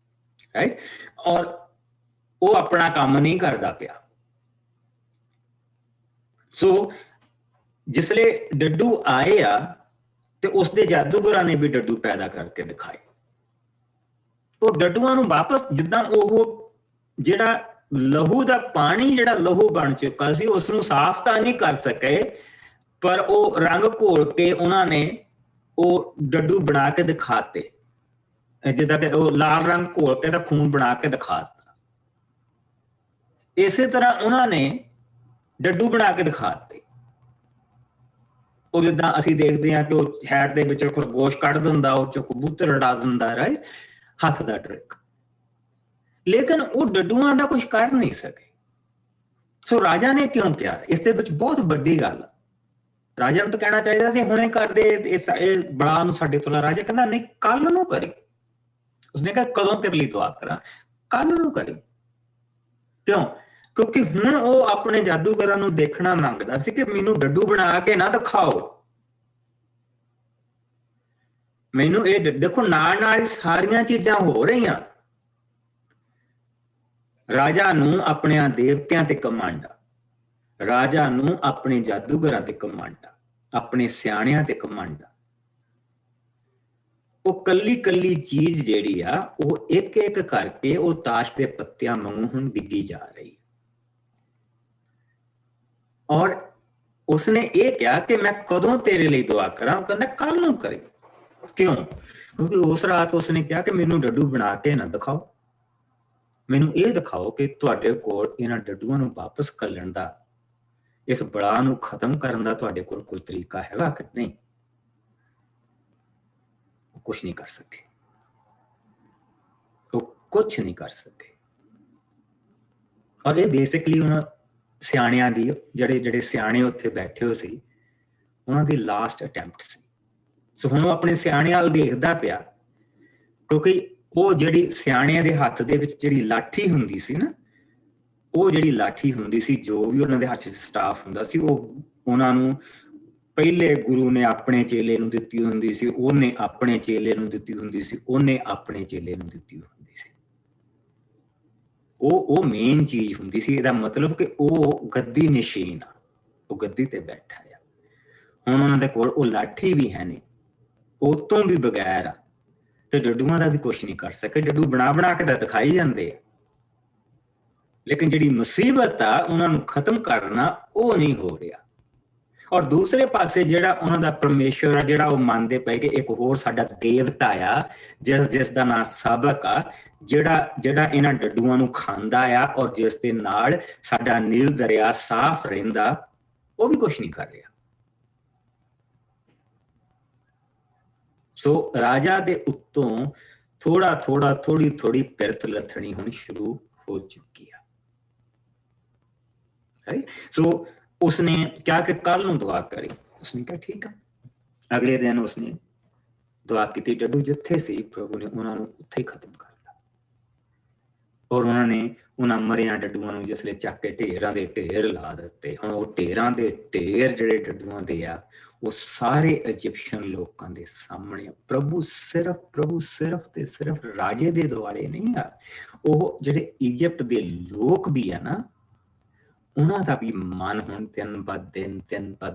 ਰਾਈਟ, ਔਰ ਉਹ ਆਪਣਾ ਕੰਮ ਨਹੀਂ ਕਰਦਾ ਪਿਆ। ਸੋ ਜਿਸਲੇ ਡੱਡੂ ਆਏ ਆ ਤੇ ਉਸਦੇ ਜਾਦੂਗਰਾਂ ਨੇ ਵੀ ਡੱਡੂ ਪੈਦਾ ਕਰਕੇ ਦਿਖਾਏ। ਉਹ ਡੱਡੂਆਂ ਨੂੰ ਵਾਪਸ, ਜਿੱਦਾਂ ਉਹ ਜਿਹੜਾ ਲਹੂ ਦਾ ਪਾਣੀ ਜਿਹੜਾ ਲਹੂ ਬਣ ਚੁੱਕਾ ਸੀ ਉਸ ਨੂੰ ਸਾਫ਼ ਤਾਂ ਨਹੀਂ ਕਰ ਸਕੇ, ਪਰ ਉਹ ਰੰਗ ਘੋਲ ਕੇ ਉਹਨਾਂ ਨੇ ਉਹ ਡੱਡੂ ਬਣਾ ਕੇ ਦਿਖਾਤੇ। ਜਿੱਦਾਂ ਕਿ ਉਹ ਲਾਲ ਰੰਗ ਘੋਲ ਕੇ ਤਾਂ ਖੂਨ ਬਣਾ ਕੇ ਦਿਖਾਤਾ, ਇਸੇ ਤਰ੍ਹਾਂ ਉਹਨਾਂ ਨੇ ਡੱਡੂ ਬਣਾ ਕੇ ਦਿਖਾਤੇ। ਉਹ ਜਿੱਦਾਂ ਅਸੀਂ ਦੇਖਦੇ ਹਾਂ ਕਿ ਉਹ ਹੈਟ ਦੇ ਵਿੱਚੋਂ ਖਰਗੋਸ਼ ਕੱਢ ਦਿੰਦਾ, ਉਹ ਚੋਂ ਕਬੂਤਰ ਉਡਾ ਦਿੰਦਾ, ਰਾਈਟ, ਹੱਥ ਦਾ ਟ੍ਰਿਕ। ਲੇਕਿਨ ਉਹ ਡੱਡੂਆਂ ਦਾ ਕੁਝ ਕਰ ਨਹੀਂ ਸਕੇ। ਸੋ ਰਾਜਾ ਨੇ ਕਿਉਂ ਕਿਹਾ? ਇਸ ਦੇ ਵਿੱਚ ਬਹੁਤ ਵੱਡੀ ਗੱਲ। ਰਾਜਾ ਨੂੰ ਤਾਂ ਕਹਿਣਾ ਚਾਹੀਦਾ ਸੀ ਹੁਣੇ ਕਰਦੇ ਇਹ ਬੜਾ ਨੂੰ ਸਾਡੇ ਤੋਂ। ਰਾਜਾ ਕਹਿੰਦਾ ਨਹੀਂ, ਕੱਲ ਨੂੰ ਕਰੀ। ਉਸਨੇ ਕਿਹਾ ਕਦੋਂ ਤੇਰੇ ਲਈ ਦੁਆ ਕਰਾਂ? ਕੱਲ ਨੂੰ ਕਰੀ। ਕਿਉਂ? ਕਿਉਂਕਿ ਹੁਣ ਉਹ ਆਪਣੇ ਜਾਦੂਗਰਾਂ ਨੂੰ ਦੇਖਣਾ ਮੰਗਦਾ ਸੀ ਕਿ ਮੈਨੂੰ ਡੱਡੂ ਬਣਾ ਕੇ ਨਾ ਦਿਖਾਓ, ਮੈਨੂੰ ਇਹ ਦੇਖੋ। ਨਾਲ ਨਾਲ ਸਾਰੀਆਂ ਚੀਜ਼ਾਂ ਹੋ ਰਹੀਆਂ। ਰਾਜਾ ਨੂੰ ਆਪਣੇ ਦੇਵਤਿਆਂ ਤੇ ਕਮਾਂਡ ਆ, ਰਾਜਾ ਨੂੰ ਆਪਣੇ ਜਾਦੂਗਰਾਂ ਤੇ ਕਮਾਂਡ ਆ, ਆਪਣੇ ਸਿਆਣਿਆਂ ਤੇ ਕਮਾਂਡ ਆ। ਉਹ ਕੱਲੀ ਕੱਲੀ ਚੀਜ਼ ਜਿਹੜੀ ਆ ਉਹ ਇੱਕ ਇੱਕ ਕਰਕੇ ਉਹ ਤਾਸ਼ ਦੇ ਪੱਤਿਆਂ ਵਾਂਗੂ ਹੁਣ ਡਿੱਗੀ ਜਾ ਰਹੀ। ਔਰ ਉਸਨੇ ਇਹ ਕਿਹਾ ਕਿ ਮੈਂ ਕਦੋਂ ਤੇਰੇ ਲਈ ਦੁਆ ਕਰਾਂ? ਉਹ ਕਹਿੰਦਾ ਕੱਲ ਨੂੰ ਕਰੇ। ਕਿਉਂ? ਕਿਉਂਕਿ ਉਸ ਰਾਤ ਉਸਨੇ ਕਿਹਾ ਕਿ ਮੈਨੂੰ ਡੱਡੂ ਬਣਾ ਕੇ ਨਾ ਦਿਖਾਓ, ਮੈਨੂੰ ਇਹ ਦਿਖਾਓ ਕਿ ਤੁਹਾਡੇ ਕੋਲ ਇਹਨਾਂ ਡੱਡੂਆਂ ਨੂੰ ਵਾਪਸ ਘੱਲਣ ਦਾ, ਇਸ ਬੜਾ ਨੂੰ ਖਤਮ ਕਰਨ ਦਾ ਤੁਹਾਡੇ ਕੋਲ ਕੋਈ ਤਰੀਕਾ ਹੈਗਾ ਕਿ ਨਹੀਂ। ਉਹ ਕੁਛ ਨਹੀਂ ਕਰ ਸਕੇ, ਉਹ ਕੁਛ ਨਹੀਂ ਕਰ ਸਕੇ। ਔਰ ਇਹ ਬੇਸਿਕਲੀ ਉਹਨਾਂ ਸਿਆਣਿਆਂ ਦੀ, ਜਿਹੜੇ ਸਿਆਣੇ ਉੱਥੇ ਬੈਠੇ ਹੋ ਸੀ, ਉਹਨਾਂ ਦੀ ਲਾਸਟ ਅਟੈਂਪਟ ਸੀ। ਸੋ ਹੁਣ ਉਹ ਆਪਣੇ ਸਿਆਣਿਆਂ ਵੱਲ ਦੇਖਦਾ ਪਿਆ, ਕਿਉਂਕਿ ਉਹ ਜਿਹੜੀ ਸਿਆਣਿਆਂ ਦੇ ਹੱਥ ਦੇ ਵਿੱਚ ਜਿਹੜੀ ਲਾਠੀ ਹੁੰਦੀ ਸੀ ਨਾ, ਉਹ ਜਿਹੜੀ ਲਾਠੀ ਹੁੰਦੀ ਸੀ, ਜੋ ਵੀ ਉਹਨਾਂ ਦੇ ਹੱਥ 'ਚ ਸਟਾਫ ਹੁੰਦਾ ਸੀ, ਉਹ ਉਹਨਾਂ ਨੂੰ ਪਹਿਲੇ ਗੁਰੂ ਨੇ ਆਪਣੇ ਚੇਲੇ ਨੂੰ ਦਿੱਤੀ ਹੁੰਦੀ ਸੀ, ਉਹਨੇ ਆਪਣੇ ਚੇਲੇ ਨੂੰ ਦਿੱਤੀ ਹੁੰਦੀ ਸੀ, ਉਹਨੇ ਆਪਣੇ ਚੇਲੇ ਨੂੰ ਦਿੱਤੀ ਹੁੰਦੀ ਸੀ। ਉਹ ਮੇਨ ਚੀਜ਼ ਹੁੰਦੀ ਸੀ। ਇਹਦਾ ਮਤਲਬ ਕਿ ਉਹ ਗੱਦੀ ਨਿਸ਼ੀਨ ਆ, ਉਹ ਗੱਦੀ ਤੇ ਬੈਠਾ ਆ। ਹੁਣ ਉਹਨਾਂ ਦੇ ਕੋਲ ਉਹ ਲਾਠੀ ਵੀ ਹੈ ਨਹੀਂ, ਉਹ ਤੋਂ ਵੀ ਬਗੈਰ ਆ, ਤੇ ਡੱਡੂਆਂ ਦਾ ਵੀ ਕੁਛ ਨਹੀਂ ਕਰ ਸਕੇ। ਡੱਡੂ ਬਣਾ ਕੇ ਤਾਂ ਦਿਖਾਈ ਜਾਂਦੇ ਆ, ਲੇਕਿਨ ਜਿਹੜੀ ਮੁਸੀਬਤ ਆ ਉਹਨਾਂ ਨੂੰ ਖਤਮ ਕਰਨਾ ਉਹ ਨਹੀਂ ਹੋ ਰਿਹਾ। ਔਰ ਦੂਸਰੇ ਪਾਸੇ ਜਿਹੜਾ ਉਹਨਾਂ ਦਾ ਪਰਮੇਸ਼ਰ ਆ, ਜਿਹੜਾ ਉਹ ਮੰਨਦੇ ਪਏ ਕਿ ਇੱਕ ਹੋਰ ਸਾਡਾ ਦੇਵਤਾ ਆ, ਜਿਸ ਦਾ ਨਾਂ ਸਾਬਕ ਆ, ਜਿਹੜਾ ਇਹਨਾਂ ਡੱਡੂਆਂ ਨੂੰ ਖਾਂਦਾ ਆ, ਔਰ ਜਿਸ ਦੇ ਨਾਲ ਸਾਡਾ ਨੀਲ ਦਰਿਆ ਸਾਫ਼ ਰਹਿੰਦਾ, ਉਹ ਵੀ ਕੁਛ ਨਹੀਂ ਕਰ ਰਿਹਾ। ਸੋ ਰਾਜਾ ਦੇ ਉੱਤੋਂ ਥੋੜੀ ਪਿਰਤ ਲੱਥਣੀ ਹੁਣ ਸ਼ੁਰੂ ਹੋ ਚੁੱਕੀ ਆ। ਸੋ उसने क्या कि कल ਨੂੰ ਦੁਆ ਕਰੀ। ਉਸਨੇ ਕਿਹਾ ਠੀਕ ਆ। ਅਗਲੇ ਦਿਨ ਉਸਨੇ ਦੁਆ ਕੀਤੀ, ਡੱਡੂ ਜਿੱਥੇ ਸੀ ਪ੍ਰਭੂ ਨੇ ਉਹਨਾਂ ਨੂੰ ਉੱਥੇ ਹੀ ਖਤਮ ਕਰਤਾ। ਔਰ ਉਹਨਾਂ ਮਰਿਆਂ ਡੱਡੂਆਂ ਨੂੰ ਜਿਸਲੇ ਚੱਕ ਕੇ ਢੇਰਾਂ ਦੇ ਢੇਰ ਲਾ ਦਿੱਤੇ। ਹੁਣ ਉਹ ਢੇਰਾਂ ਦੇ ਢੇਰ ਜਿਹੜੇ ਡੱਡੂਆਂ ਦੇ ਆ, ਉਹ ਸਾਰੇ ਇਜਿਪਸ਼ੀਅਨ ਲੋਕਾਂ ਦੇ ਸਾਹਮਣੇ। ਪ੍ਰਭੂ ਸਿਰਫ ਤੇ ਸਿਰਫ ਰਾਜੇ ਦੇ ਦੁਆਲੇ ਨਹੀਂ ਆ, ਉਹ ਜਿਹੜੇ ਇਜਿਪਟ ਦੇ ਲੋਕ ਵੀ ਆ ਨਾ, ਉਹਨਾਂ ਦਾ ਵੀ ਮਨ ਹੁਣ ਦਿਨ ਬ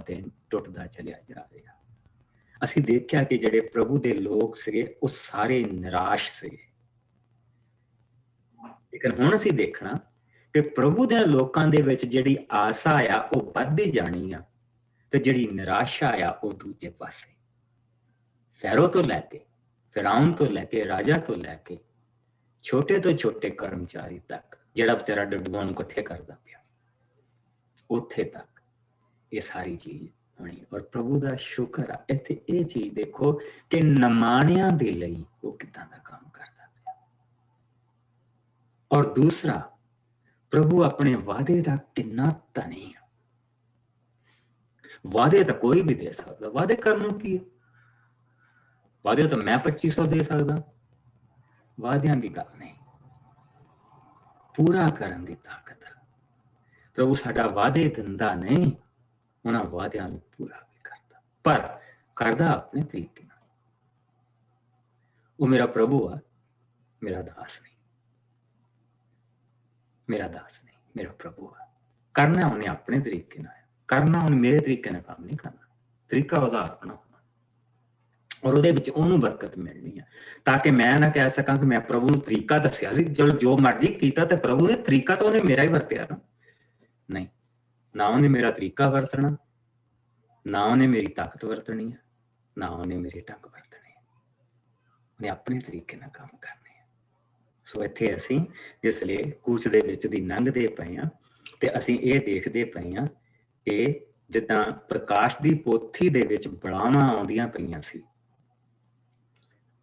ਦਿਨ ਟੁੱਟਦਾ ਚਲਿਆ ਜਾ ਰਿਹਾ। ਅਸੀਂ ਦੇਖਿਆ ਕਿ ਜਿਹੜੇ ਪ੍ਰਭੂ ਦੇ ਲੋਕ ਸੀਗੇ ਉਹ ਸਾਰੇ ਨਿਰਾਸ਼ ਸੀਗੇ, ਲੇਕਿਨ ਹੁਣ ਅਸੀਂ ਦੇਖਣਾ ਕਿ ਪ੍ਰਭੂ ਦੇ ਲੋਕਾਂ ਦੇ ਵਿੱਚ ਜਿਹੜੀ ਆਸਾ ਆ ਉਹ ਵੱਧਦੀ ਜਾਣੀ ਆ, ਤੇ ਜਿਹੜੀ ਨਿਰਾਸ਼ਾ ਆ ਉਹ ਦੂਜੇ ਪਾਸੇ। ਫੈਰੋ ਤੋਂ ਲੈ ਕੇ, ਫਿਰਆਉਨ ਤੋਂ ਲੈ ਕੇ, ਰਾਜਾ ਤੋਂ ਲੈ ਕੇ ਛੋਟੇ ਤੋਂ ਛੋਟੇ ਕਰਮਚਾਰੀ ਤੱਕ, ਜਿਹੜਾ ਵਿਚਾਰਾ ਡੱਡੂਆਂ ਨੂੰ ਇਕੱਠੇ ਕਰਦਾ ਪਿਆ, ਉੱਥੇ ਤੱਕ ਇਹ ਸਾਰੀ ਚੀਜ਼ ਹੋਣੀ। ਔਰ ਪ੍ਰਭੂ ਦਾ ਸ਼ੁਕਰ ਆ, ਇੱਥੇ ਇਹ ਚੀਜ਼ ਦੇਖੋ ਕਿ ਨਮਾਣਿਆਂ ਦੇ ਲਈ ਉਹ ਕਿੱਦਾਂ ਦਾ ਕੰਮ ਕਰਦਾ ਪਿਆ। ਔਰ ਦੂਸਰਾ, ਪ੍ਰਭੂ ਆਪਣੇ ਵਾਅਦੇ ਦਾ ਕਿੰਨਾ ਧਨੀ ਆ। ਵਾਅਦੇ ਤਾਂ ਕੋਈ ਵੀ ਦੇ ਸਕਦਾ, ਵਾਅਦੇ ਕਰਨ ਨੂੰ ਕੀ ਹੈ? ਵਾਅਦੇ ਤਾਂ ਮੈਂ 2500 ਦੇ ਸਕਦਾ, ਵਾਅਦਿਆਂ ਦੀ ਗੱਲ ਨਹੀਂ, ਪੂਰਾ ਕਰਨ ਦੀ ਤਾਕਤ। ਪ੍ਰਭੂ ਸਾਡਾ ਵਾਅਦੇ ਦਿੰਦਾ ਨਹੀਂ, ਉਹਨਾਂ ਵਾਅਦਿਆਂ ਨੂੰ ਪੂਰਾ ਵੀ ਕਰਦਾ, ਪਰ ਕਰਦਾ ਆਪਣੇ ਤਰੀਕੇ ਨਾਲ। ਉਹ ਮੇਰਾ ਪ੍ਰਭੂ ਆ, ਮੇਰਾ ਦਾਸ ਨਹੀਂ, ਮੇਰਾ ਪ੍ਰਭੂ ਆ। ਕਰਨਾ ਉਹਨੇ ਆਪਣੇ ਤਰੀਕੇ ਨਾਲ, ਕਰਨਾ ਉਹਨੇ ਮੇਰੇ ਤਰੀਕੇ ਨਾਲ ਕੰਮ ਨਹੀਂ ਕਰਨਾ। ਤਰੀਕਾ ਉਹਦਾ ਆਪਣਾ ਹੋਣਾ, ਔਰ ਉਹਦੇ ਵਿੱਚ ਉਹਨੂੰ ਬਰਕਤ ਮਿਲਣੀ ਆ, ਤਾਂ ਕਿ ਮੈਂ ਨਾ ਕਹਿ ਸਕਾਂ ਕਿ ਮੈਂ ਪ੍ਰਭੂ ਨੂੰ ਤਰੀਕਾ ਦੱਸਿਆ ਸੀ, ਚਲੋ ਜੋ ਮਰਜ਼ੀ ਕੀਤਾ, ਤੇ ਪ੍ਰਭੂ ਨੇ ਤਰੀਕਾ ਤਾਂ ਉਹਨੇ ਮੇਰਾ ਹੀ ਵਰਤਿਆ ਨਾ। ਨਹੀਂ, ਨਾ ਉਹਨੇ ਮੇਰਾ ਤਰੀਕਾ ਵਰਤਣਾ, ਨਾ ਉਹਨੇ ਮੇਰੀ ਤਾਕਤ ਵਰਤਣੀ ਹੈ, ਨਾ ਉਹਨੇ ਮੇਰੇ ਢੰਗ ਵਰਤਣੇ, ਉਹਨੇ ਆਪਣੇ ਤਰੀਕੇ ਨਾਲ ਕੰਮ ਕਰਨੇ ਆ। ਸੋ ਇੱਥੇ ਅਸੀਂ ਜਿਸ ਲਈ ਕੂਚ ਦੇ ਵਿੱਚ ਦੀ ਲੰਘਦੇ ਪਏ ਹਾਂ, ਤੇ ਅਸੀਂ ਇਹ ਦੇਖਦੇ ਪਏ ਹਾਂ ਕਿ ਜਿੱਦਾਂ ਪ੍ਰਕਾਸ਼ ਦੀ ਪੋਥੀ ਦੇ ਵਿੱਚ ਬੜਾਵਾਂ ਆਉਂਦੀਆਂ ਪਈਆਂ ਸੀ,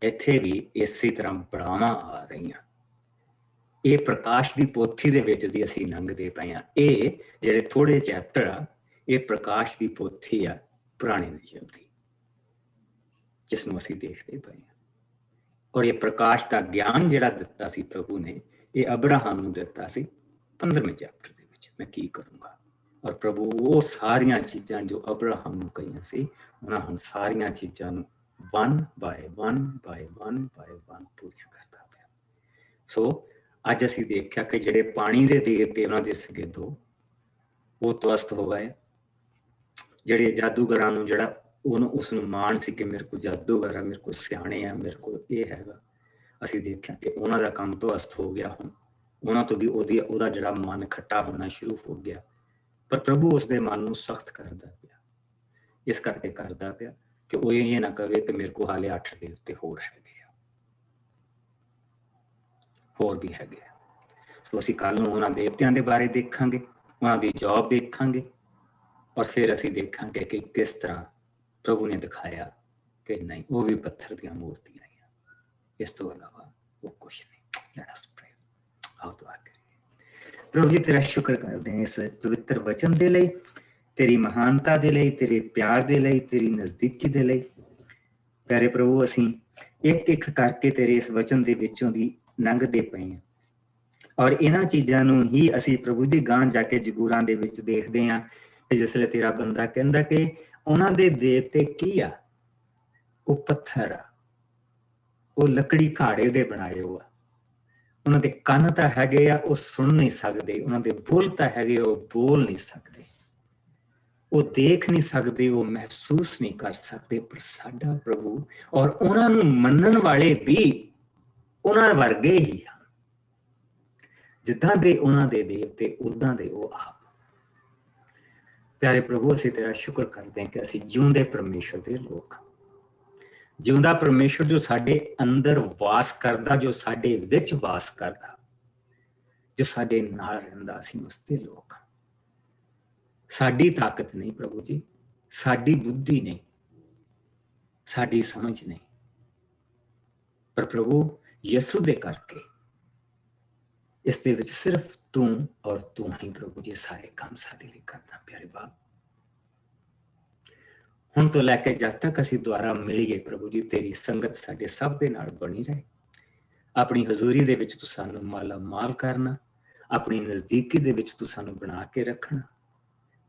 ਇੱਥੇ ਵੀ ਇਸੇ ਤਰ੍ਹਾਂ ਬੜਾਵਾਂ ਆ ਰਹੀਆਂ। ਇਹ ਪ੍ਰਕਾਸ਼ ਦੀ ਪੋਥੀ ਦੇ ਵਿੱਚ ਦੀ ਅਸੀਂ ਲੰਘਦੇ ਪਏ ਹਾਂ। ਇਹ ਜਿਹੜੇ ਥੋੜੇ ਚੈਪਟਰ ਆ, ਇਹ ਪ੍ਰਕਾਸ਼ ਦੀ ਪੋਥੀ ਆ ਪੁਰਾਣੇ ਨਿਯਮ ਦੀ, ਜਿਸ ਨੂੰ ਅਸੀਂ ਦੇਖਦੇ ਪਏ ਹਾਂ। ਔਰ ਇਹ ਪ੍ਰਕਾਸ਼ ਦਾ ਗਿਆਨ ਜਿਹੜਾ ਦਿੱਤਾ ਸੀ ਪ੍ਰਭੂ ਨੇ, ਇਹ ਅਬਰਾਹਮ ਨੂੰ ਦਿੱਤਾ ਸੀ 15ਵੇਂ ਚੈਪਟਰ ਦੇ ਵਿੱਚ, ਮੈਂ ਕੀ ਕਰੂੰਗਾ। ਔਰ ਪ੍ਰਭੂ ਉਹ ਸਾਰੀਆਂ ਚੀਜ਼ਾਂ ਜੋ ਅਬਰਾਹਮ ਨੂੰ ਕਹੀਆਂ ਸੀ, ਉਹਨਾਂ ਹੁਣ ਸਾਰੀਆਂ ਚੀਜ਼ਾਂ ਨੂੰ one by one ਪੂਰੀਆਂ ਕਰਦਾ ਪਿਆ। ਸੋ ਅੱਜ ਅਸੀਂ ਦੇਖਿਆ ਕਿ ਜਿਹੜੇ ਪਾਣੀ ਦੇ ਦੇਵਤੇ ਉਹਨਾਂ ਦੇ ਸੀਗੇ 2, ਉਹ ਤਵਸਤ ਹੋ ਗਏ। ਜਿਹੜੇ ਜਾਦੂਗਰਾਂ ਨੂੰ ਜਿਹੜਾ ਉਸਨੂੰ ਮਾਣ ਸੀ ਕਿ ਮੇਰੇ ਕੋਲ ਜਾਦੂਗਰ ਆ, ਮੇਰੇ ਕੋਲ ਸਿਆਣੇ ਆ, ਮੇਰੇ ਕੋਲ ਇਹ ਹੈਗਾ, ਅਸੀਂ ਦੇਖਿਆ ਕਿ ਉਹਨਾਂ ਦਾ ਕੰਮ ਤਵਸਤ ਹੋ ਗਿਆ। ਹੁਣ ਉਹਨਾਂ ਤੋਂ ਵੀ ਉਹਦਾ ਜਿਹੜਾ ਮਨ ਖੱਟਾ ਹੋਣਾ ਸ਼ੁਰੂ ਹੋ ਗਿਆ। ਪਰ ਪ੍ਰਭੂ ਉਸਦੇ ਮਨ ਨੂੰ ਸਖਤ ਕਰਦਾ ਪਿਆ, ਇਸ ਕਰਕੇ ਕਰਦਾ ਪਿਆ ਕਿ ਉਹ ਇਹ ਨਾ ਕਵੇ ਕਿ ਮੇਰੇ ਕੋਲ ਹਾਲੇ 8 ਦੇਵਤੇ ਹੋਰ ਹੈਗੇ ਆ, ਹੋਰ ਵੀ ਹੈਗੇ ਆ। ਸੋ ਅਸੀਂ ਕੱਲ ਨੂੰ ਉਹਨਾਂ ਦੇਵਤਿਆਂ ਦੇ ਬਾਰੇ ਦੇਖਾਂਗੇ, ਉਹਨਾਂ ਦੀ ਜੌਬ ਦੇਖਾਂਗੇ, ਔਰ ਫਿਰ ਅਸੀਂ ਦੇਖਾਂਗੇ ਕਿ ਕਿਸ ਤਰ੍ਹਾਂ ਪ੍ਰਭੂ ਨੇ ਦਿਖਾਇਆ ਕਿ ਨਹੀਂ, ਉਹ ਵੀ ਪੱਥਰ ਦੀਆਂ ਮੂਰਤੀਆਂ ਆ, ਇਸ ਤੋਂ ਇਲਾਵਾ ਉਹ ਕੁਛ ਨਹੀਂ। Let us pray। ਆਓ ਦੁਆ ਕਰੀਏ। ਪ੍ਰਭੂ ਜੀ, ਤੇਰਾ ਸ਼ੁਕਰ ਕਰਦੇ ਹਾਂ ਇਸ ਪਵਿੱਤਰ ਵਚਨ ਦੇ ਲਈ, ਤੇਰੀ ਮਹਾਨਤਾ ਦੇ ਲਈ, ਤੇਰੇ ਪਿਆਰ ਦੇ ਲਈ, ਤੇਰੀ ਨਜ਼ਦੀਕੀ ਦੇ ਲਈ। ਪਿਆਰੇ ਪ੍ਰਭੂ, ਅਸੀਂ ਇੱਕ ਇੱਕ ਕਰਕੇ ਤੇਰੇ ਇਸ ਵਚਨ ਦੇ ਵਿੱਚੋਂ ਦੀ ਲੰਘਦੇ ਪਏ ਹਾਂ, ਔਰ ਇਹਨਾਂ ਚੀਜ਼ਾਂ ਨੂੰ ਹੀ ਅਸੀਂ ਪ੍ਰਭੂ ਜੀ ਗਾਂਹ ਜਾ ਕੇ ਜ਼ਬੂਰਾਂ ਦੇ ਵਿੱਚ ਦੇਖਦੇ ਹਾਂ ਕਿ ਜਿਸਲੇ ਤੇਰਾ ਬੰਦਾ ਕਹਿੰਦਾ ਕਿ ਉਹਨਾਂ ਦੇ ਦੇਵਤੇ ਕੀ ਆ, ਉਹ ਪੱਥਰ ਆ, ਉਹ ਲੱਕੜੀ ਘਾੜੇ ਦੇ ਬਣਾਏ ਹੋ ਆ, ਉਹਨਾਂ ਦੇ ਕੰਨ ਤਾਂ ਹੈਗੇ ਆ, ਉਹ ਸੁਣ ਨਹੀਂ ਸਕਦੇ, ਉਹਨਾਂ ਦੇ ਬੁੱਲ ਤਾਂ ਹੈਗੇ, ਉਹ ਬੋਲ ਨਹੀਂ ਸਕਦੇ, ਉਹ ਦੇਖ ਨਹੀਂ ਸਕਦੇ, ਉਹ ਮਹਿਸੂਸ ਨਹੀਂ ਕਰ ਸਕਦੇ। ਪਰ ਸਾਡਾ ਪ੍ਰਭੂ ਔਰ ਉਹਨਾਂ ਨੂੰ ਮੰਨਣ ਵਾਲੇ ਵੀ ਉਹਨਾਂ ਵਰਗੇ ਹੀ ਹਨ, ਜਿੱਦਾਂ ਦੇ ਉਹਨਾਂ ਦੇ ਦੇਵਤੇ, ਉਦਾਂ ਦੇ ਉਹ ਆਪ। ਪਿਆਰੇ ਪ੍ਰਭੂ, ਅਸੀਂ ਤੇਰਾ ਸ਼ੁਕਰ ਕਰਦੇ ਹਾਂ ਕਿ ਅਸੀਂ ਜਿਉਂਦੇ ਪਰਮੇਸ਼ਰ ਦੇ ਲੋਕ ਹਾਂ। ਜਿਉਂਦਾ ਪਰਮੇਸ਼ਰ ਜੋ ਸਾਡੇ ਅੰਦਰ ਵਾਸ ਕਰਦਾ, ਜੋ ਸਾਡੇ ਵਿੱਚ ਵਾਸ ਕਰਦਾ, ਜੋ ਸਾਡੇ ਨਾਲ ਰਹਿੰਦਾ, ਅਸੀਂ ਉਸਦੇ ਲੋਕ ਹਾਂ। ਸਾਡੀ ਤਾਕਤ ਨਹੀਂ ਪ੍ਰਭੂ ਜੀ, ਸਾਡੀ ਬੁੱਧੀ ਨਹੀਂ, ਸਾਡੀ ਸਮਝ ਨਹੀਂ, ਪਰ ਪ੍ਰਭੂ ਯਿਸੂ ਦੇ ਕਰਕੇ ਇਸ ਦੇ ਵਿੱਚ ਸਿਰਫ ਤੂੰ ਔਰ ਤੂੰ ਹੀ ਪ੍ਰਭੂ ਜੀ ਸਾਰੇ ਕੰਮ ਸਾਡੇ ਲਈ ਕਰਦਾ। ਪਿਆਰੇ ਬਾਪ, ਹੁਣ ਤੋਂ ਲੈ ਕੇ ਜਦ ਤੱਕ ਅਸੀਂ ਦੁਆਰਾ ਮਿਲੀਏ ਪ੍ਰਭੂ ਜੀ, ਤੇਰੀ ਸੰਗਤ ਸਾਡੇ ਸਭ ਦੇ ਨਾਲ ਬਣੀ ਰਹੇ। ਆਪਣੀ ਹਜ਼ੂਰੀ ਦੇ ਵਿੱਚ ਤੂੰ ਸਾਨੂੰ ਮਾਲਾ ਮਾਲ ਕਰਨਾ, ਆਪਣੀ ਨਜ਼ਦੀਕੀ ਦੇ ਵਿੱਚ ਤੂੰ ਸਾਨੂੰ ਬਣਾ ਕੇ ਰੱਖਣਾ,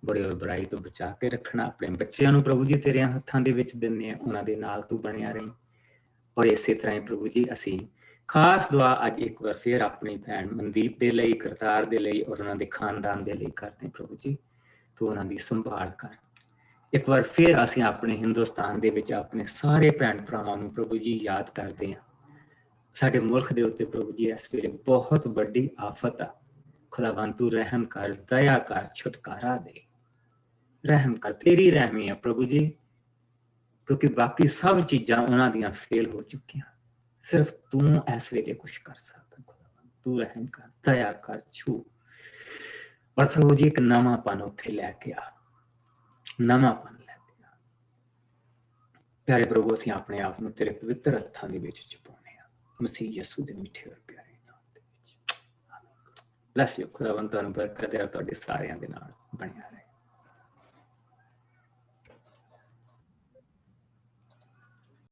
ਬੁਰੇ ਔਰ ਬੁਰਾਈ ਤੋਂ ਬਚਾ ਕੇ ਰੱਖਣਾ। ਆਪਣੇ ਬੱਚਿਆਂ ਨੂੰ ਪ੍ਰਭੂ ਜੀ ਤੇਰੇ ਹੱਥਾਂ ਦੇ ਵਿੱਚ ਦਿੰਦੇ ਆ, ਉਹਨਾਂ ਦੇ ਨਾਲ ਤੂੰ ਬਣਿਆ ਰਹੀ। ਔਰ ਇਸੇ ਤਰ੍ਹਾਂ ਹੀ ਪ੍ਰਭੂ ਜੀ ਅਸੀਂ ਖਾਸ ਦੁਆ ਅੱਜ ਇੱਕ ਵਾਰ ਫਿਰ ਆਪਣੀ ਭੈਣ ਮਨਦੀਪ ਦੇ ਲਈ, ਕਰਤਾਰ ਦੇ ਲਈ ਔਰ ਉਹਨਾਂ ਦੇ ਖਾਨਦਾਨ ਦੇ ਲਈ ਕਰਦੇ ਪ੍ਰਭੂ ਜੀ। ਤੂੰ ਉਹਨਾਂ ਦੀ ਸੰਭਾਲ ਕਰ। ਇੱਕ ਵਾਰ ਫਿਰ ਅਸੀਂ ਆਪਣੇ ਹਿੰਦੁਸਤਾਨ ਦੇ ਵਿੱਚ ਆਪਣੇ ਸਾਰੇ ਭੈਣ ਭਰਾਵਾਂ ਨੂੰ ਪ੍ਰਭੂ ਜੀ ਯਾਦ ਕਰਦੇ ਹਾਂ। ਸਾਡੇ ਮੁਲਕ ਦੇ ਉੱਤੇ ਪ੍ਰਭੂ ਜੀ ਇਸ ਵੇਲੇ ਬਹੁਤ ਵੱਡੀ ਆਫਤ ਆ। ਖੁਦਾਵੰਦ ਤੂੰ ਰਹਿਮ ਕਰ, ਦਇਆ ਕਰ, ਛੁਟਕਾਰਾ ਦੇ, ਰਹਿਮ ਕਰ। ਤੇਰੀ ਰਹਿਮੀ ਆ ਪ੍ਰਭੂ ਜੀ, ਕਿਉਂਕਿ ਬਾਕੀ ਸਭ ਚੀਜ਼ਾਂ ਉਹਨਾਂ ਦੀਆਂ ਫੇਲ ਹੋ ਚੁੱਕੀਆਂ। ਸਿਰਫ ਤੂੰ ਇਸ ਵੇਲੇ ਕੁਛ ਕਰ ਸਕਦਾ। ਖੁਦਾਵੰਦ ਤੂੰ ਰਹਿਮ ਕਰ, ਦਇਆ ਕਰ, ਛੂ। ਔਰ ਪ੍ਰਭੂ ਜੀ ਇੱਕ ਨਵਾਂਪਨ ਉੱਥੇ ਲੈ ਕੇ ਆ, ਨਵਾਂਪਨ ਲੈ ਕੇ ਆ। ਪਿਆਰੇ ਪ੍ਰਭੂ, ਅਸੀਂ ਆਪਣੇ ਆਪ ਨੂੰ ਤੇਰੇ ਪਵਿੱਤਰ ਹੱਥਾਂ ਦੇ ਵਿੱਚ ਛੁਪਾਉਂਦੇ ਹਾਂ, ਮਸੀਹ ਯਿਸੂ ਦੇ ਮਿੱਠੇ ਔਰ ਪਿਆਰੇ ਨਾਮ ਦੇ ਵਿੱਚ। Bless you. ਖੁਦਾਵੰਦ ਤੁਹਾਨੂੰ ਬਰਕਤ ਦੇ, ਤੁਹਾਡੇ ਸਾਰਿਆਂ ਦੇ ਨਾਲ ਬਣਿਆ ਰਹੇ।